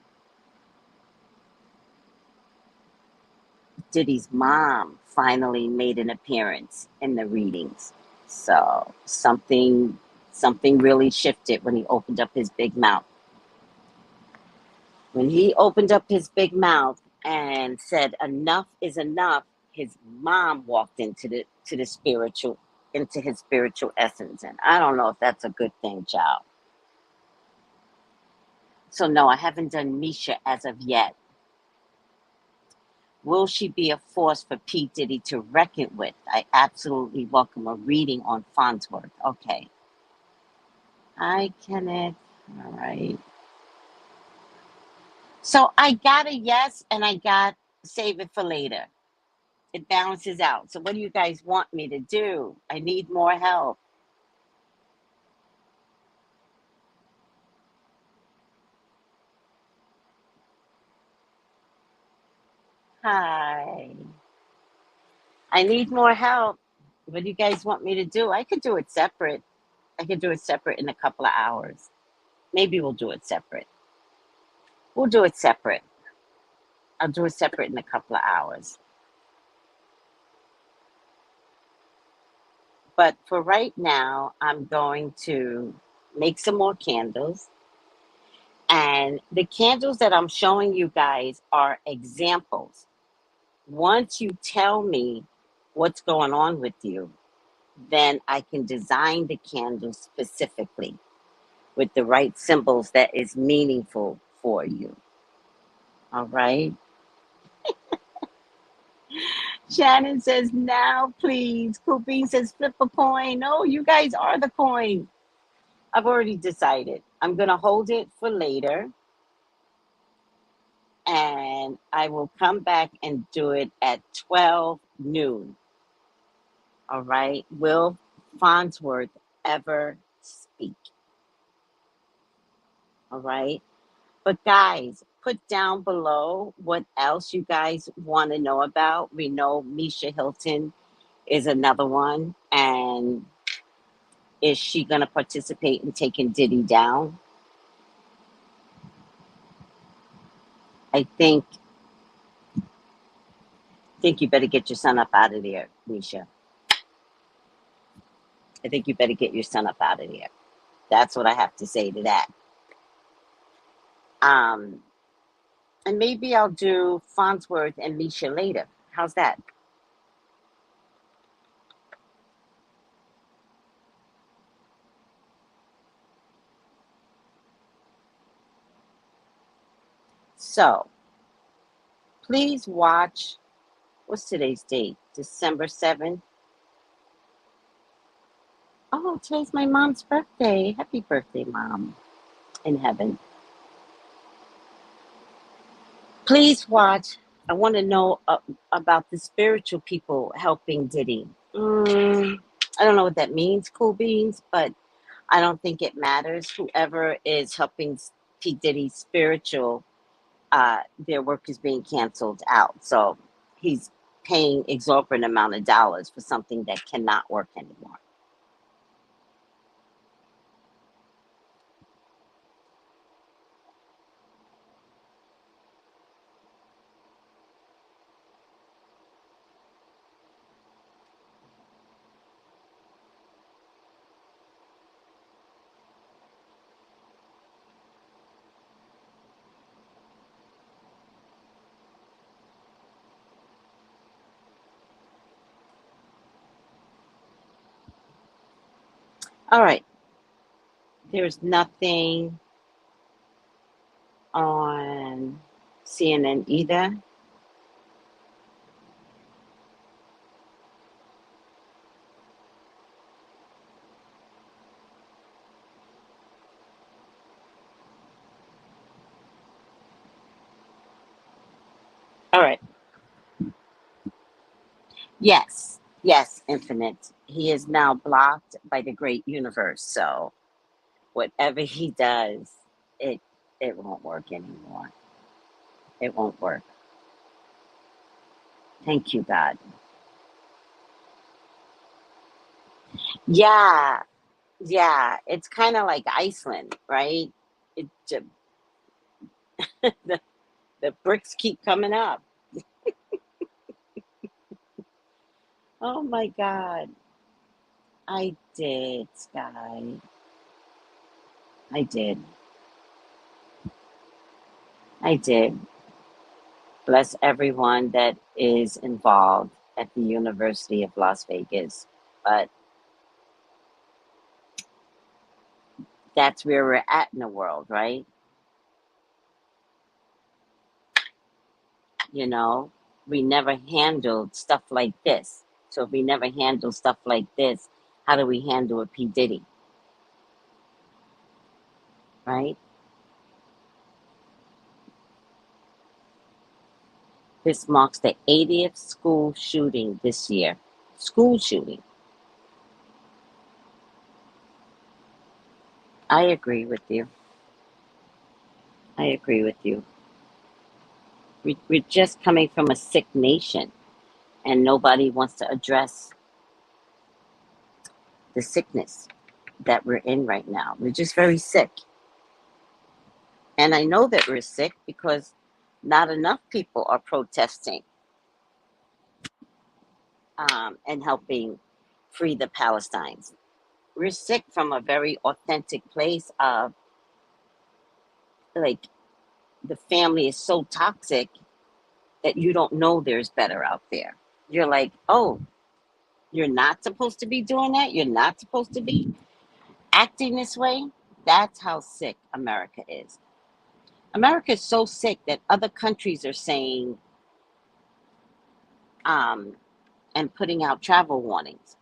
Diddy's mom finally made an appearance in the readings. So something really shifted when he opened up his big mouth. When he opened up his big mouth and said enough is enough, his mom walked into the spiritual into his spiritual essence. And I don't know if that's a good thing, child. So no, I haven't done Misha as of yet. Will she be a force for P. Diddy to reckon with? I absolutely welcome a reading on Farnsworth. Okay. Hi, Kenneth. All right. So I got a yes and I got save it for later. It balances out. So what do you guys want me to do? I need more help. Hi. I need more help. What do you guys want me to do? I could do it separate. I could do it separate in a couple of hours. Maybe we'll do it separate. We'll do it separate. I'll do it separate in a couple of hours. But for right now, I'm going to make some more candles. And the candles that I'm showing you guys are examples. Once you tell me what's going on with you, then I can design the candle specifically with the right symbols that is meaningful for you. All right. Shannon says, now, please. Cooping says, flip a coin. No, you guys are the coin. I've already decided. I'm going to hold it for later. And I will come back and do it at 12 noon. All right. Will Farnsworth ever speak? All right. But guys, put down below what else you guys want to know about. We know Misha Hilton is another one. And is she going to participate in taking Diddy down? I think you better get your son up out of there, Misha. I think you better get your son up out of there. That's what I have to say to that. And maybe I'll do Farnsworth and Misha later. How's that? So, please watch. What's today's date? December 7th. Oh, today's my mom's birthday. Happy birthday, Mom, in heaven. Please watch. I want to know about the spiritual people helping Diddy. I don't know what that means, cool beans, but I don't think it matters. Whoever is helping P. Diddy's spiritual, their work is being canceled out. So he's paying exorbitant amount of dollars for something that cannot work anymore. All right. There's nothing on CNN either. All right. Yes. Yes, Infinite. He is now blocked by the great universe. So whatever he does, it won't work anymore. It won't work. Thank you, God. Yeah. Yeah. It's kind of like Iceland, right? It the bricks keep coming up. Oh my God. I did, Sky. I did. I did. Bless everyone that is involved at the University of Las Vegas. But that's where we're at in the world, right? You know? we never handled stuff like this. So if we never handle stuff like this, how do we handle a P. Diddy, right? This marks the 80th school shooting this year. School shooting. I agree with you. I agree with you. We're just coming from a sick nation, and nobody wants to address the sickness that we're in right now. We're just very sick. And I know that we're sick because not enough people are protesting and helping free the Palestinians. We're sick from a very authentic place of, like, the family is so toxic that you don't know there's better out there. You're like, oh, you're not supposed to be doing that? You're not supposed to be acting this way? That's how sick America is. America is so sick that other countries are saying and putting out travel warnings.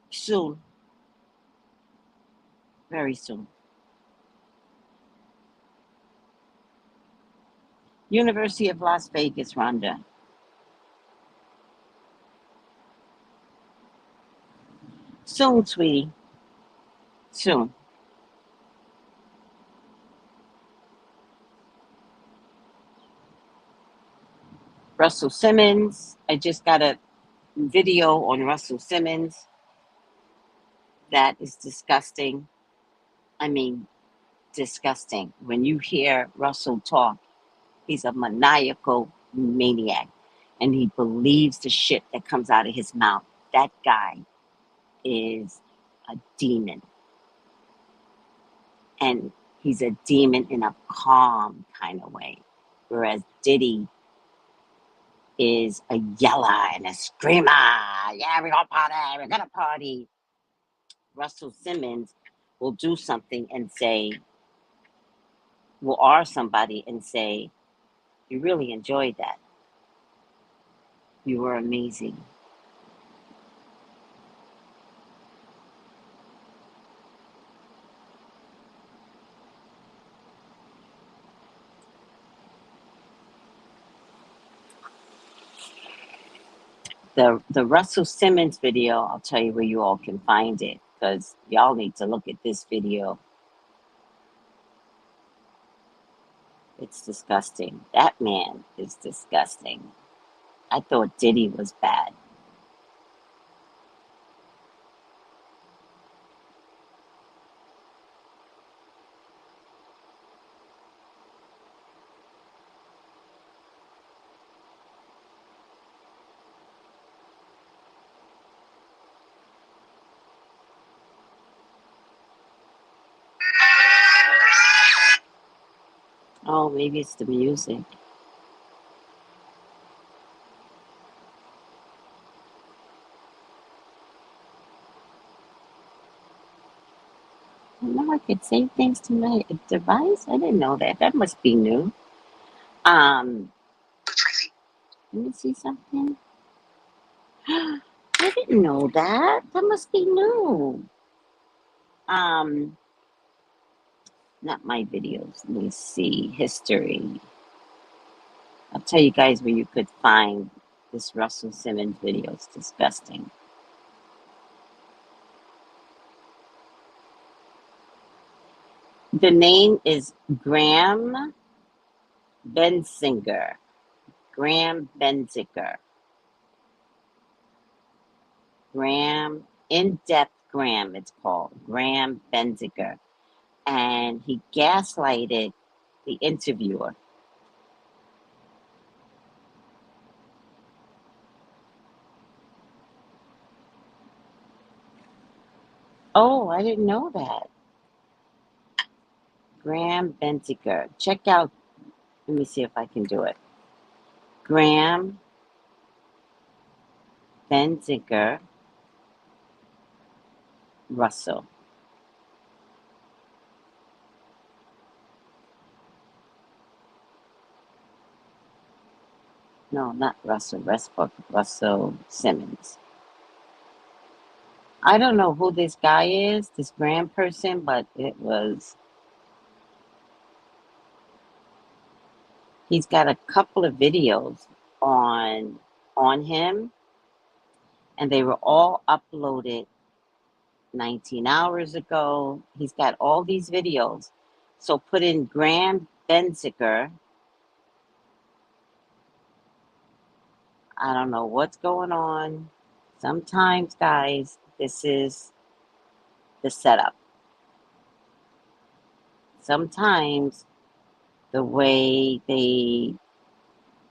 Soon, very soon. University of Las Vegas, Rhonda. Soon, sweetie. Soon. Russell Simmons. I just got a video on Russell Simmons that is disgusting. I mean, disgusting. When you hear Russell talk, he's a maniacal maniac, and he believes the shit that comes out of his mouth. That guy is a demon. And he's a demon in a calm kind of way. Whereas Diddy is a yeller and a screamer. Yeah, we're gonna party, we're gonna party. Russell Simmons will do something and say, will R somebody and say, you really enjoyed that. You were amazing. The Russell Simmons video, I'll tell you where you all can find it, because y'all need to look at this video. It's disgusting. That man is disgusting. I thought Diddy was bad. Oh, maybe it's the music. Now I could save things to my device. I didn't know that. That must be new. Let me see something. I didn't know that. That must be new. Not my videos. Let me see. History. I'll tell you guys where you could find this Russell Simmons video. It's disgusting. The name is Graham Benzinger. Graham Benzinger. Graham, In-Depth Graham, it's called. Graham Benzinger. And he gaslighted the interviewer. Oh, I didn't know that. Graham Benzinger. Check out, let me see if I can do it. Graham Benzinger Russell. No, not Russell Westbrook. Russell Simmons. I don't know who this guy is, this grand person, but he's got a couple of videos on on him, and they were all uploaded 19 hours ago. He's got all these videos. So put in Graham Benziger. I don't know what's going on. Sometimes, guys, this is the setup. Sometimes the way they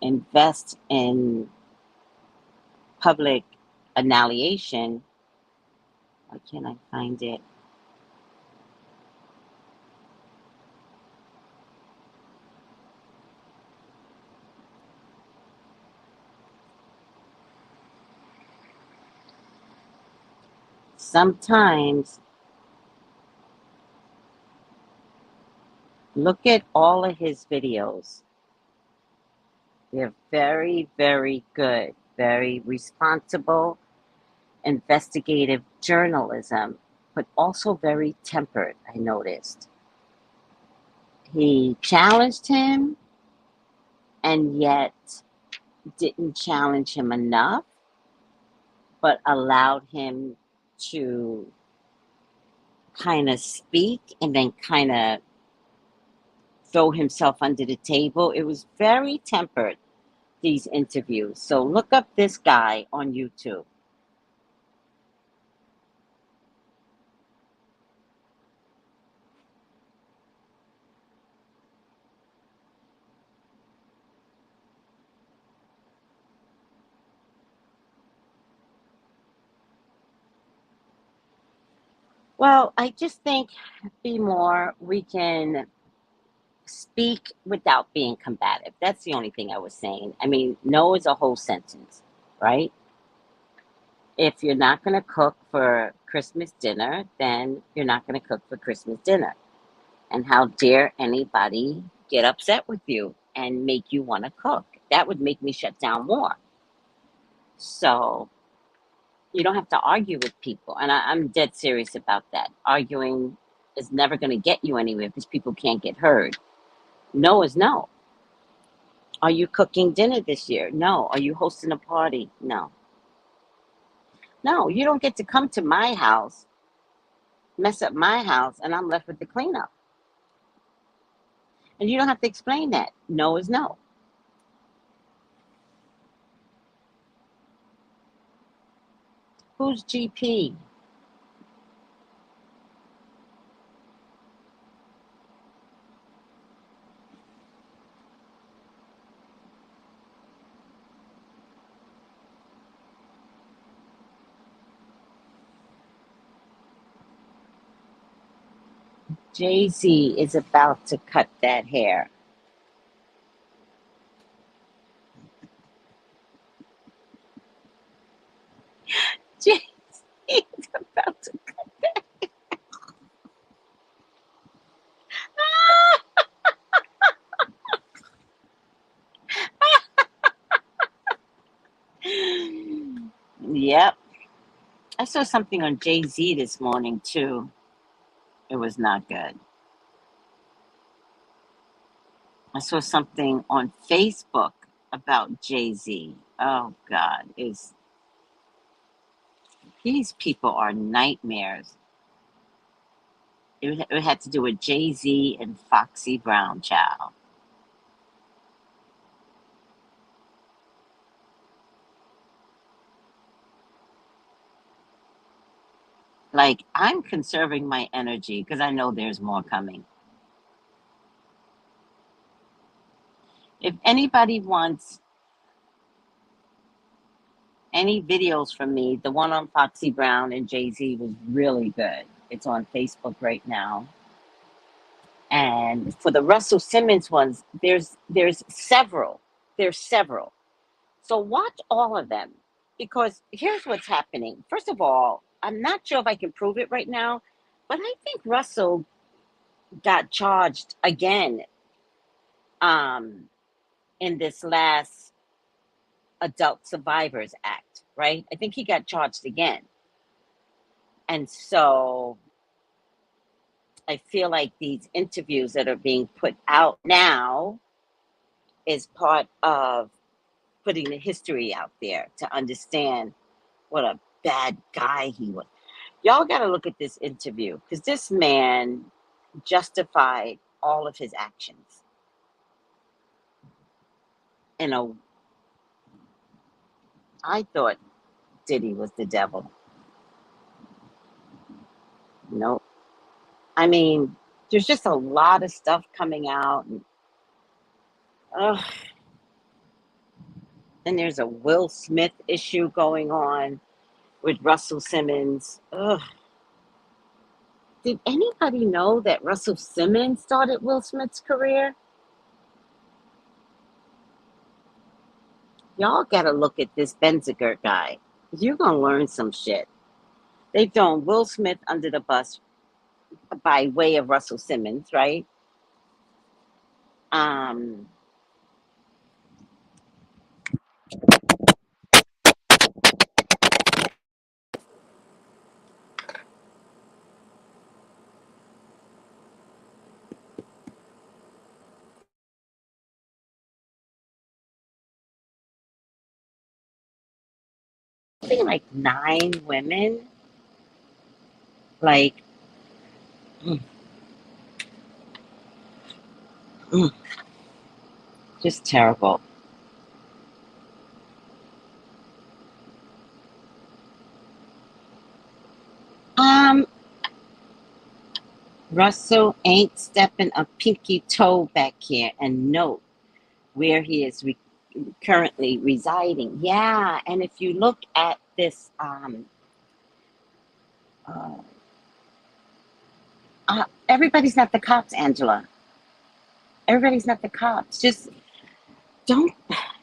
invest in public annihilation. Why can't I find it? Sometimes look at all of his videos. They're very, very good, very responsible, investigative journalism, but also very tempered, I noticed. He challenged him and yet didn't challenge him enough, but allowed him to kind of speak and then kind of throw himself under the table. It was very tempered, these interviews. So look up this guy on YouTube. Well, I just think we can speak without being combative. That's the only thing I was saying. I mean, no is a whole sentence, right? If you're not going to cook for Christmas dinner, then you're not going to cook for Christmas dinner. And how dare anybody get upset with you and make you want to cook? That would make me shut down more. So you don't have to argue with people. And I'm dead serious about that. Arguing is never going to get you anywhere because people can't get heard. No is no. Are you cooking dinner this year? No. Are you hosting a party? No. No, you don't get to come to my house, mess up my house, and I'm left with the cleanup. And you don't have to explain that. No is no. Who's GP? Jay-Z is about to cut that hair. Jay-Z is about to cut that. Yep. I saw something on Jay-Z this morning too. It was not good. I saw something on Facebook about Jay-Z. Oh God, these people are nightmares. It had to do with Jay-Z and Foxy Brown, child. Like, I'm conserving my energy because I know there's more coming. If anybody wants any videos from me, the one on Foxy Brown and Jay-Z was really good. It's on Facebook right now. And for the Russell Simmons ones, there's several. There's several. So watch all of them because here's what's happening. First of all, I'm not sure if I can prove it right now, but I think Russell got charged again in this last Adult Survivors Act, right? I think he got charged again. And so I feel like these interviews that are being put out now is part of putting the history out there to understand what a bad guy he was. Y'all got to look at this interview because this man justified all of his actions in a. I thought Diddy was the devil. Nope. I mean, there's just a lot of stuff coming out, and then there's a Will Smith issue going on with Russell Simmons. Did anybody know that Russell Simmons started Will Smith's career? Y'all gotta look at this Benziger guy. You're gonna learn some shit. They've thrown Will Smith under the bus by way of Russell Simmons, right? I think like 9 women. Like, mm, mm, just terrible. Russell ain't stepping a pinky toe back here, and note where he is currently residing. Yeah, and if you look at this, everybody's not the cops, Angela. Everybody's not the cops. Just don't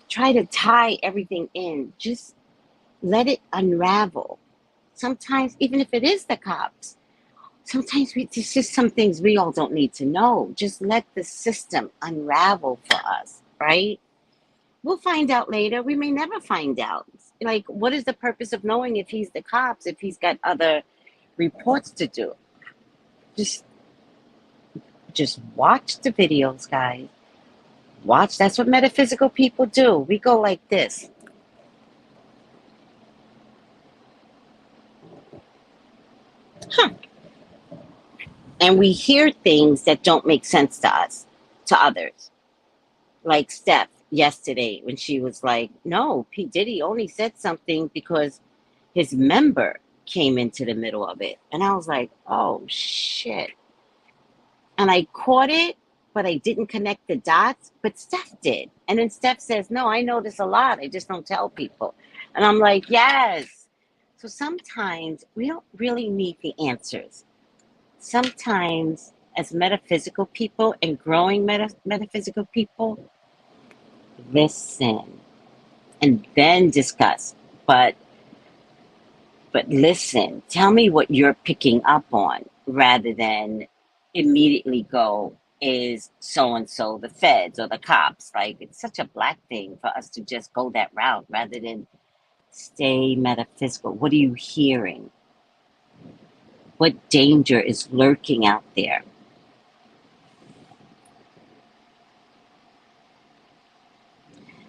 try to tie everything in. Just let it unravel. Sometimes, even if it is the cops, sometimes there's just some things we all don't need to know. Just let the system unravel for us, right? We'll find out later. We may never find out. Like, what is the purpose of knowing if he's the cops, if he's got other reports to do? Just watch the videos, guys. Watch. That's what metaphysical people do. We go like this. And we hear things that don't make sense to us, to others. Like Steph yesterday when she was like, no, P. Diddy only said something because his member came into the middle of it. And I was like, oh, shit. And I caught it, but I didn't connect the dots. But Steph did. And then Steph says, no, I notice a lot. I just don't tell people. And I'm like, yes. So sometimes we don't really need the answers. Sometimes, as metaphysical people and growing metaphysical people, listen and then discuss. But listen, tell me what you're picking up on rather than immediately go, is so and so the feds or the cops? Like, it's such a black thing for us to just go that route rather than stay metaphysical. What are you hearing? What danger is lurking out there?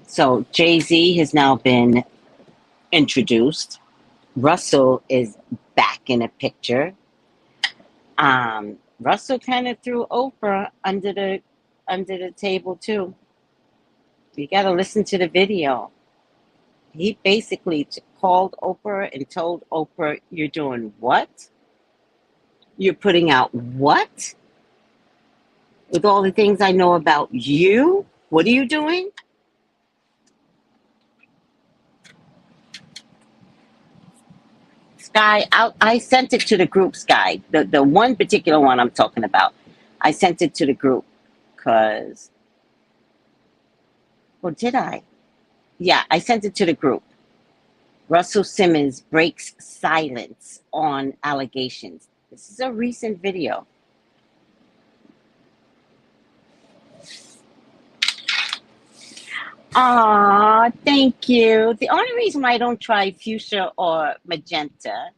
So Jay-Z has now been introduced. Russell is back in a picture. Russell kind of threw Oprah under the table too. You got to listen to the video. He basically called Oprah and told Oprah, "You're doing what? You're putting out what? With all the things I know about you, what are you doing?" Sky, I sent it to the group, Sky. The one particular one I'm talking about. I sent it to the group because, or did I? Yeah, I sent it to the group. Russell Simmons breaks silence on allegations. This is a recent video. Aw, thank you. The only reason why I don't try fuchsia or magenta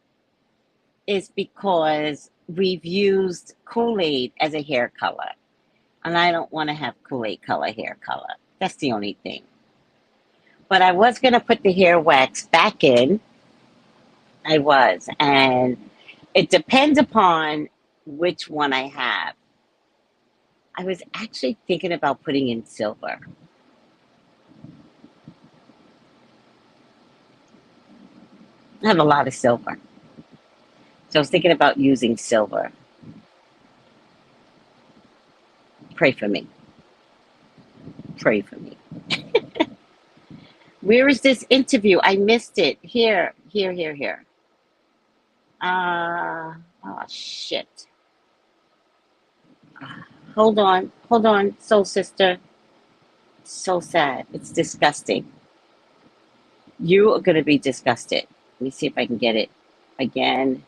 is because we've used Kool-Aid as a hair color. And I don't want to have Kool-Aid color hair color. That's the only thing. But I was going to put the hair wax back in. I was. And it depends upon which one I have. I was actually thinking about putting in silver. I have a lot of silver. So I was thinking about using silver. Pray for me. Pray for me. Where is this interview? I missed it. Here. Oh, shit. Hold on, soul sister. So sad. It's disgusting. You are going to be disgusted. Let me see if I can get it again.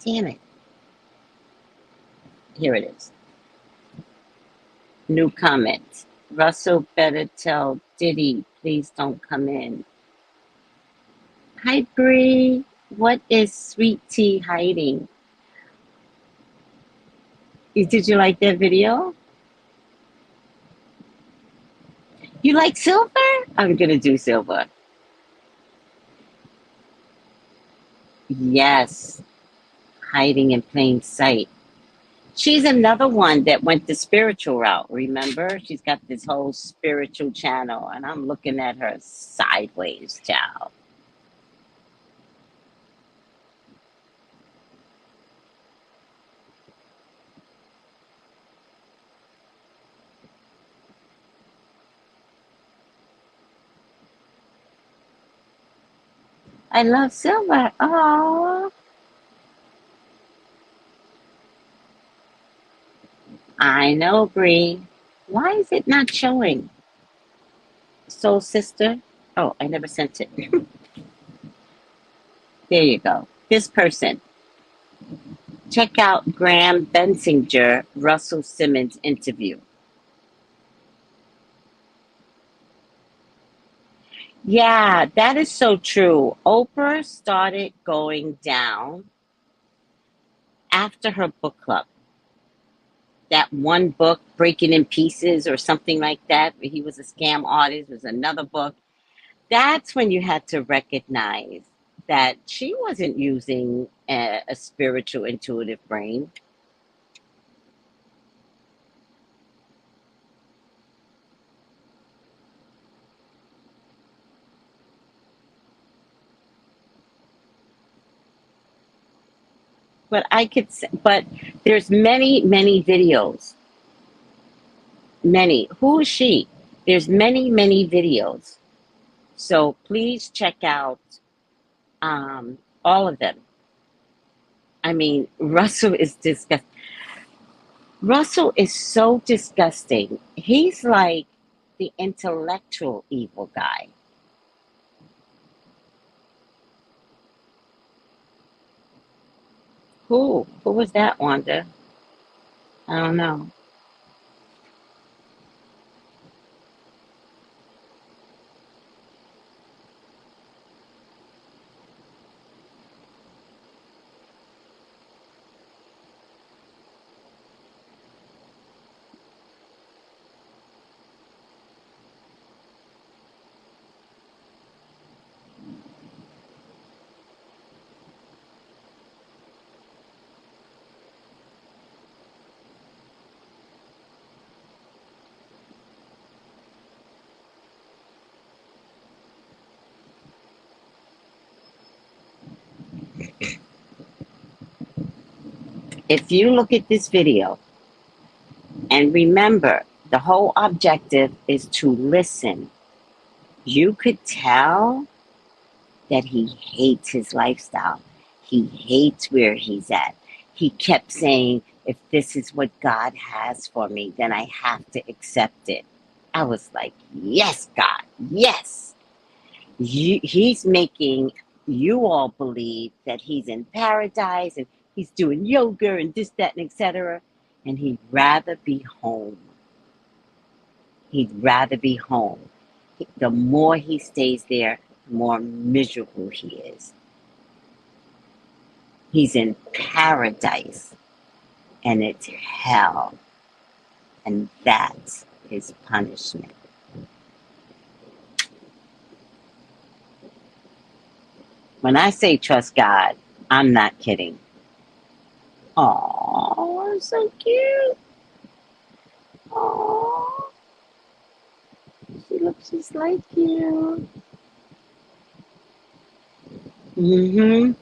Damn it. Here it is. New comment. Russell better tell Diddy, please don't come in. Hi, Bree. What is Sweet Tea hiding? Did you like that video? You like silver? I'm going to do silver. Yes. Hiding in plain sight. She's another one that went the spiritual route, remember? She's got this whole spiritual channel, and I'm looking at her sideways, child. I love silver. Oh, I know, Bree. Why is it not showing? Soul sister. Oh, I never sent it. There you go. This person. Check out Graham Bensinger, Russell Simmons interview. Yeah, that is so true. Oprah started going down after her book club. That one book, Breaking in Pieces or something like that, where he was a scam artist, was another book. That's when you had to recognize that she wasn't using a spiritual intuitive brain. But there's many videos. Many. Who is she? There's many videos. So please check out all of them. I mean, Russell is disgusting. Russell is so disgusting. He's like the intellectual evil guy. Who? Who was that, Wanda? I don't know. If you look at this video and remember, the whole objective is to listen. You could tell that he hates his lifestyle. He hates where he's at. He kept saying, if this is what God has for me, then I have to accept it. I was like, yes, God, yes. He's making you all believe that he's in paradise and he's doing yoga and this, that, and etc. And he'd rather be home. He'd rather be home. The more he stays there, the more miserable he is. He's in paradise, and it's hell. And that's his punishment. When I say trust God, I'm not kidding. Oh, so cute. Oh, she looks just like you.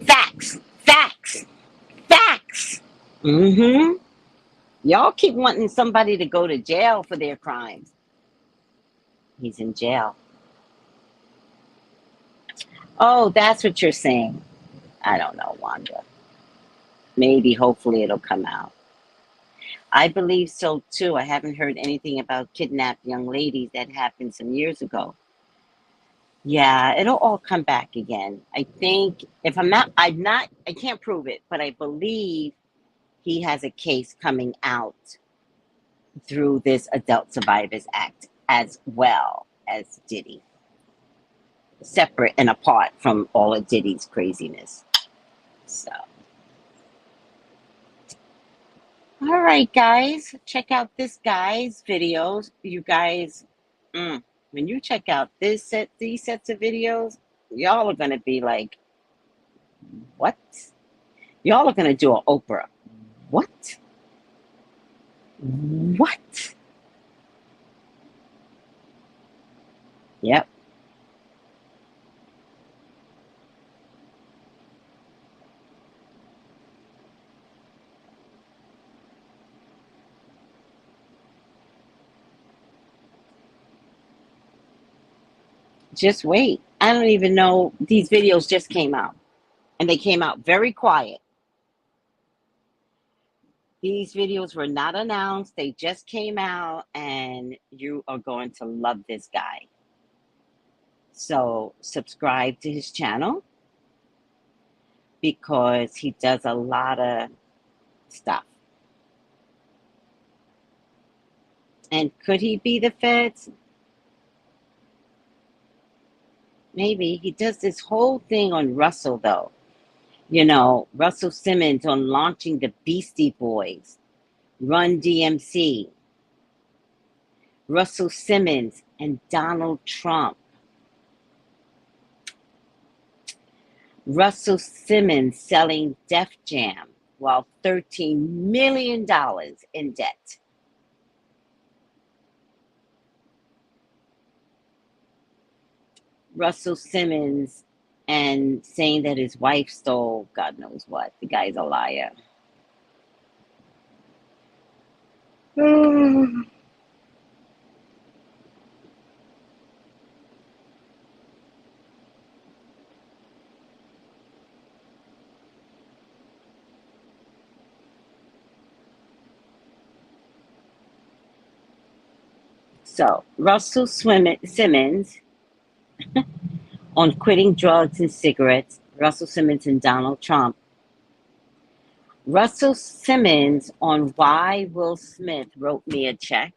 Facts, facts, facts. Y'all keep wanting somebody to go to jail for their crimes. He's in jail. Oh, that's what you're saying. I don't know, Wanda. Maybe, hopefully, it'll come out. I believe so too. I haven't heard anything about kidnapped young ladies that happened some years ago. Yeah, it'll all come back again. I think if I can't prove it, but I believe he has a case coming out through this Adult Survivors Act as well as Diddy. Separate and apart from all of Diddy's craziness. So, all right, guys, check out this guy's videos. You guys, when you check out these sets of videos, y'all are gonna be like, what? Y'all are gonna do an Oprah. What? What? Yep. Just wait. I don't even know. These videos just came out. And they came out very quiet. These videos were not announced. They just came out. And you are going to love this guy. So subscribe to his channel. Because he does a lot of stuff. And could he be the feds? Maybe. He does this whole thing on Russell, though. You know, Russell Simmons on launching the Beastie Boys, Run DMC, Russell Simmons and Donald Trump. Russell Simmons selling Def Jam while $13 million in debt. Russell Simmons and saying that his wife stole God knows what. The guy's a liar. So, Russell Simmons on quitting drugs and cigarettes. Russell Simmons and Donald Trump. Russell Simmons on why Will Smith wrote me a check.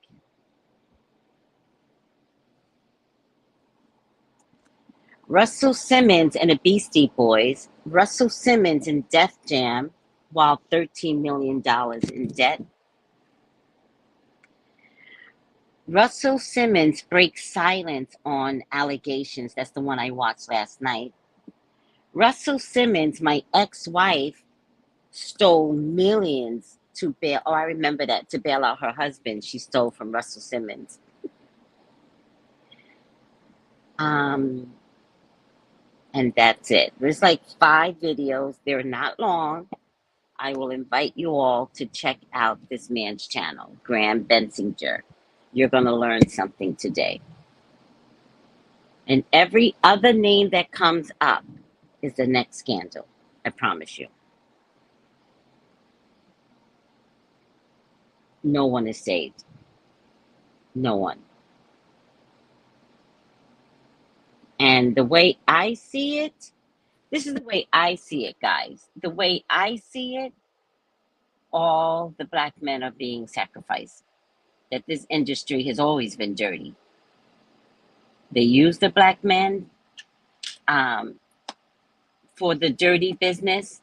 Russell Simmons and the Beastie Boys. Russell Simmons and Def Jam while $13 million in debt. Russell Simmons breaks silence on allegations. That's the one I watched last night. Russell Simmons, my ex-wife, stole millions to bail. Oh, I remember that. To bail out her husband, she stole from Russell Simmons. And that's it. There's like 5 videos. They're not long. I will invite you all to check out this man's channel, Graham Bensinger. You're going to learn something today. And every other name that comes up is the next scandal. I promise you. No one is saved. No one. And the way I see it, this is the way I see it, guys. The way I see it, all the black men are being sacrificed. that this industry has always been dirty. They use the black men for the dirty business,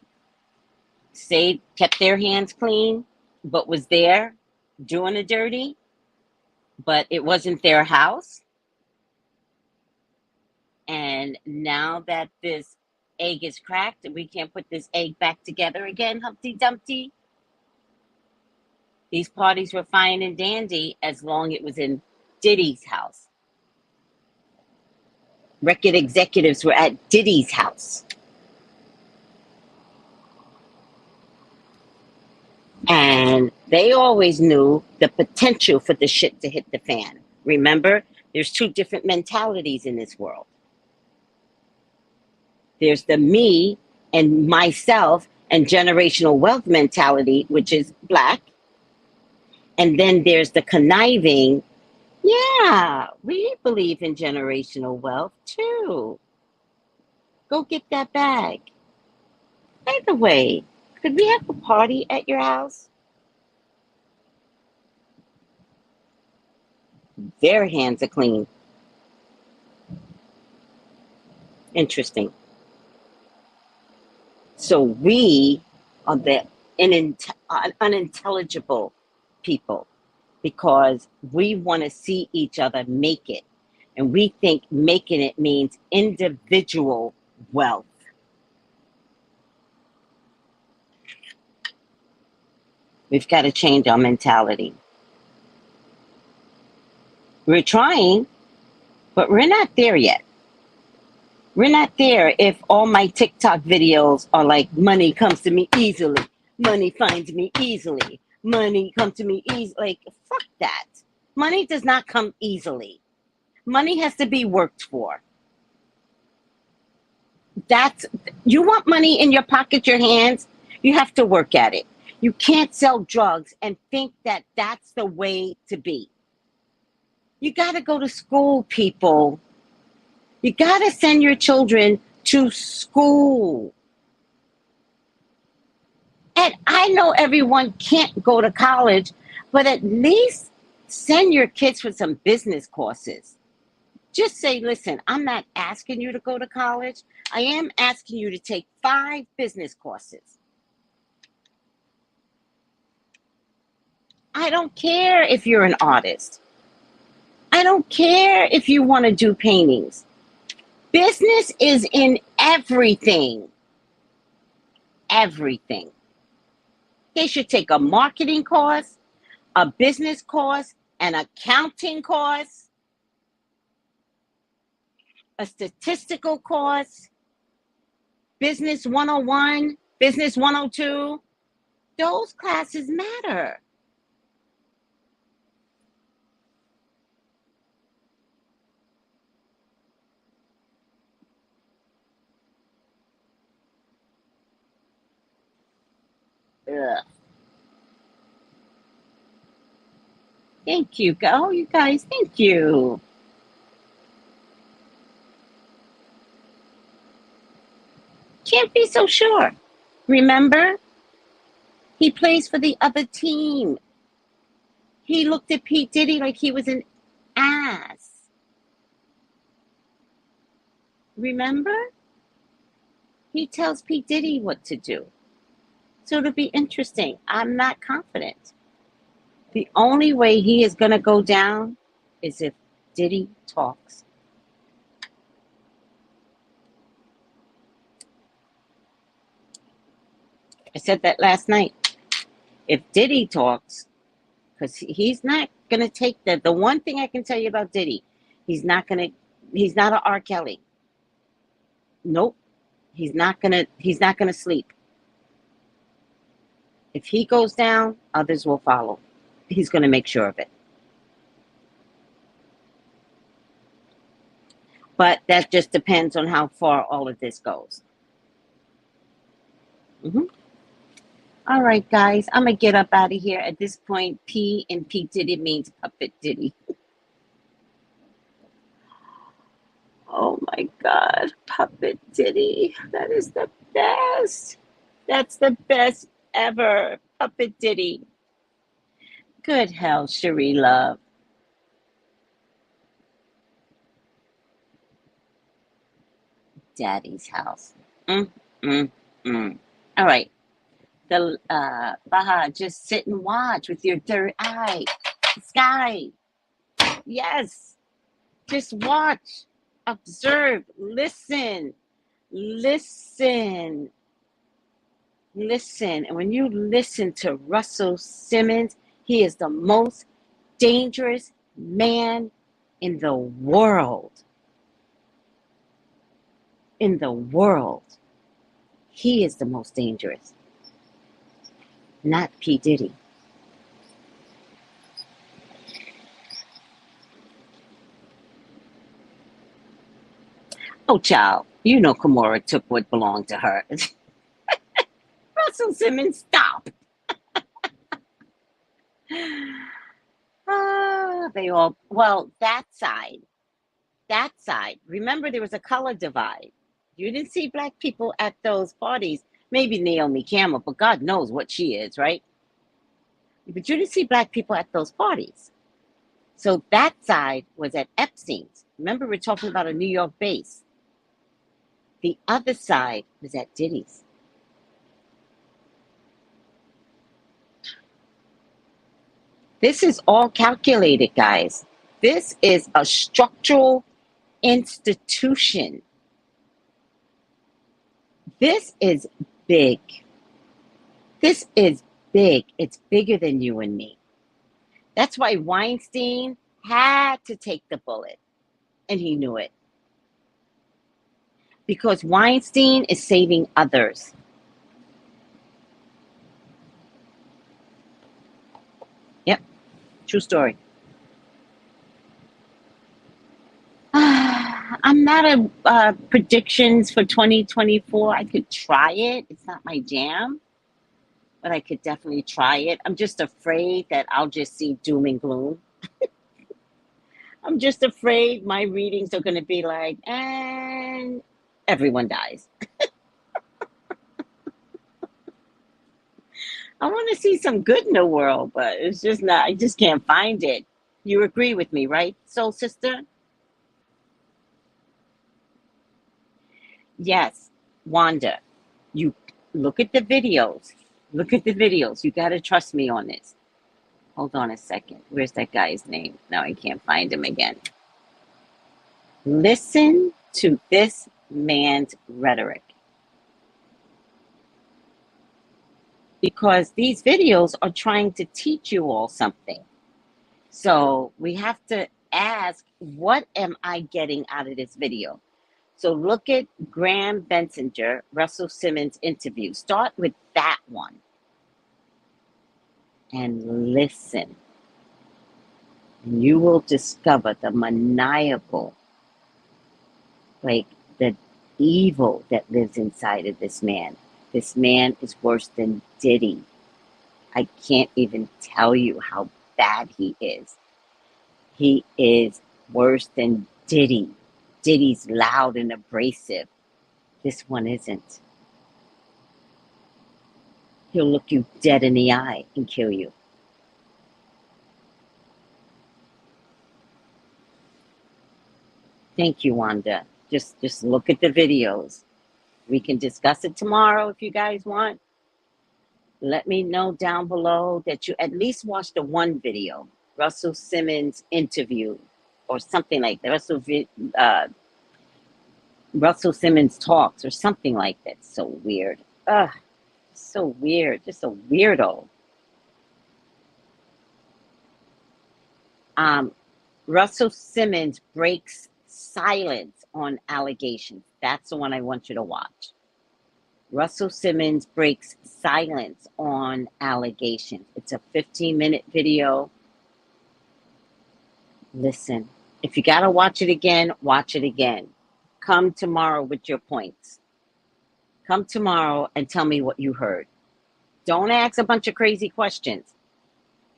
kept their hands clean, but was there doing the dirty, but it wasn't their house. And now that this egg is cracked and we can't put this egg back together again, Humpty Dumpty, these parties were fine and dandy as long as it was in Diddy's house. Record executives were at Diddy's house. And they always knew the potential for the shit to hit the fan. Remember, there's two different mentalities in this world. There's the me and myself and generational wealth mentality, which is black. And then there's the conniving. Yeah, we believe in generational wealth too. Go get that bag. By the way, could we have a party at your house? Their hands are clean. Interesting. So we are the unintelligible people because we want to see each other make it. And we think making it means individual wealth. We've got to change our mentality. We're trying, but we're not there yet. We're not there if all my TikTok videos are like, money comes to me easily. Money finds me easily. Money comes to me easily. Like, fuck that. Money does not come easily. Money has to be worked for. You want money in your pocket, your hands, you have to work at it. You can't sell drugs and think that that's the way to be. You got to go to school, people. You got to send your children to school. And I know everyone can't go to college, but at least send your kids for some business courses. Just say, listen, I'm not asking you to go to college. I am asking you to take 5 business courses. I don't care if you're an artist. I don't care if you want to do paintings. Business is in everything. Everything. They should take a marketing course, a business course, an accounting course, a statistical course, business 101, business 102. Those classes matter. Ugh. Thank you. Oh, you guys, thank you. Can't be so sure. Remember? He plays for the other team. He looked at Pete Diddy like he was an ass. Remember? He tells Pete Diddy what to do. So it'll be interesting. I'm not confident. The only way he is going to go down is if Diddy talks. I said that last night. If Diddy talks, because he's not going to take the one thing I can tell you about Diddy, he's not an R. Kelly. Nope. He's not gonna sleep. If he goes down, others will follow. He's going to make sure of it. But that just depends on how far all of this goes. All right, guys, I'm going to get up out of here. At this point, P in P Diddy means Puppet Diddy. Oh, my God. Puppet Diddy. That is the best. That's the best ever. Puppet Diddy. Good hell, Cherie love. Daddy's house. Mm, mm, mm. All right. Baha, just sit and watch with your third eye. Sky. Yes. Just watch. Observe. Listen. Listen. Listen. And when you listen to Russell Simmons, he is the most dangerous man in the world. In the world. He is the most dangerous. Not P. Diddy. Oh, child, you know Kimura took what belonged to her. Russell Simmons, stop. They all, well, that side. Remember, there was a color divide. You didn't see black people at those parties. Maybe Naomi Campbell, but God knows what she is, right? But you didn't see black people at those parties. So that side was at Epstein's. Remember, we're talking about a New York base. The other side was at Diddy's. This is all calculated, guys. This is a structural institution. This is big. This is big. It's bigger than you and me. That's why Weinstein had to take the bullet, and he knew it. Because Weinstein is saving others. Yep, true story. I'm not a predictions for 2024. I could try it. It's not my jam, but I could definitely try it. I'm just afraid that I'll just see doom and gloom. I'm just afraid my readings are going to be like, and everyone dies. I want to see some good in the world, but it's just not, I just can't find it. You agree with me, right, soul sister? Yes, Wanda, you look at the videos. Look at the videos. You got to trust me on this. Hold on a second. Where's that guy's name? Now I can't find him again. Listen to this man's rhetoric. Because these videos are trying to teach you all something. So we have to ask, what am I getting out of this video? So look at Graham Bensinger, Russell Simmons interview. Start with that one. And listen. And you will discover the maniacal, like the evil that lives inside of this man. This man is worse than Diddy. I can't even tell you how bad he is. He is worse than Diddy. Diddy's loud and abrasive. This one isn't. He'll look you dead in the eye and kill you. Thank you, Wanda. Just look at the videos. We can discuss it tomorrow if you guys want. Let me know down below that you at least watched the one video, Russell Simmons interview, or something like that. Russell Simmons talks, or something like that. So weird. Ugh, so weird. Just a weirdo. Russell Simmons breaks silence on allegations. That's the one I want you to watch. Russell Simmons breaks silence on allegations. It's a 15-minute video. Listen, if you got to watch it again, watch it again. Come tomorrow with your points. Come tomorrow and tell me what you heard. Don't ask a bunch of crazy questions,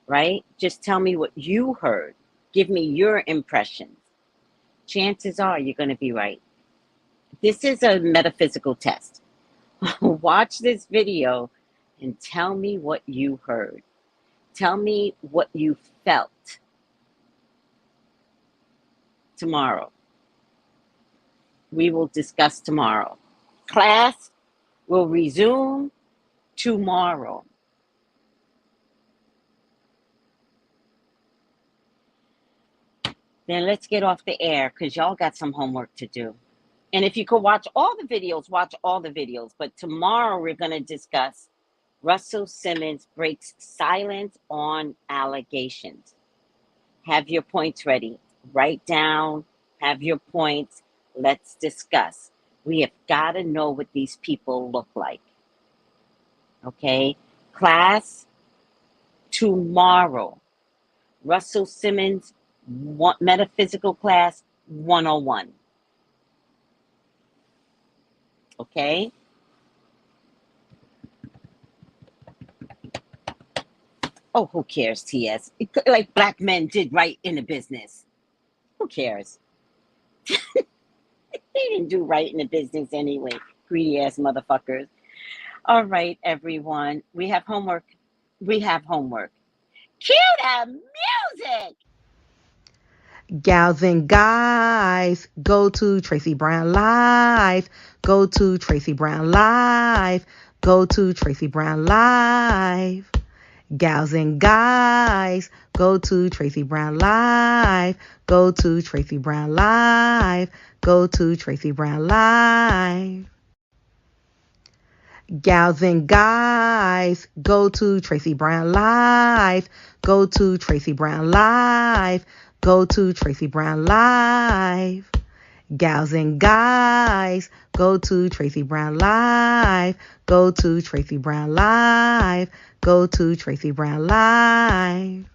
right? Just tell me what you heard. Give me your impressions. Chances are you're going to be right. This is a metaphysical test. Watch this video and tell me what you heard. Tell me what you felt tomorrow. We will discuss tomorrow. Class will resume tomorrow. Then let's get off the air because y'all got some homework to do. And if you could watch all the videos, watch all the videos. But tomorrow we're going to discuss Russell Simmons breaks silence on allegations. Have your points ready. Write down, have your points. Let's discuss. We have got to know what these people look like. Okay? Class, tomorrow. Russell Simmons, Metaphysical Class 101. Okay? Oh, who cares, TS? Like black men did right in the business. Who cares? They didn't do right in the business anyway. Greedy ass motherfuckers. All right, everyone. We have homework. We have homework. Cue the music. Gals and guys, go to Tracey Brown Live. Go to Tracey Brown Live. Go to Tracey Brown Live. Gals and guys, go to Tracey Brown Live. Go to Tracey Brown Live. Go to Tracey Brown Live. Gals and guys, go to Tracey Brown Live. Go to Tracey Brown Live. Go to Tracey Brown Live. Gals and guys, go to Tracey Brown Live. Go to Tracey Brown Live. Go to Tracey Brown Live.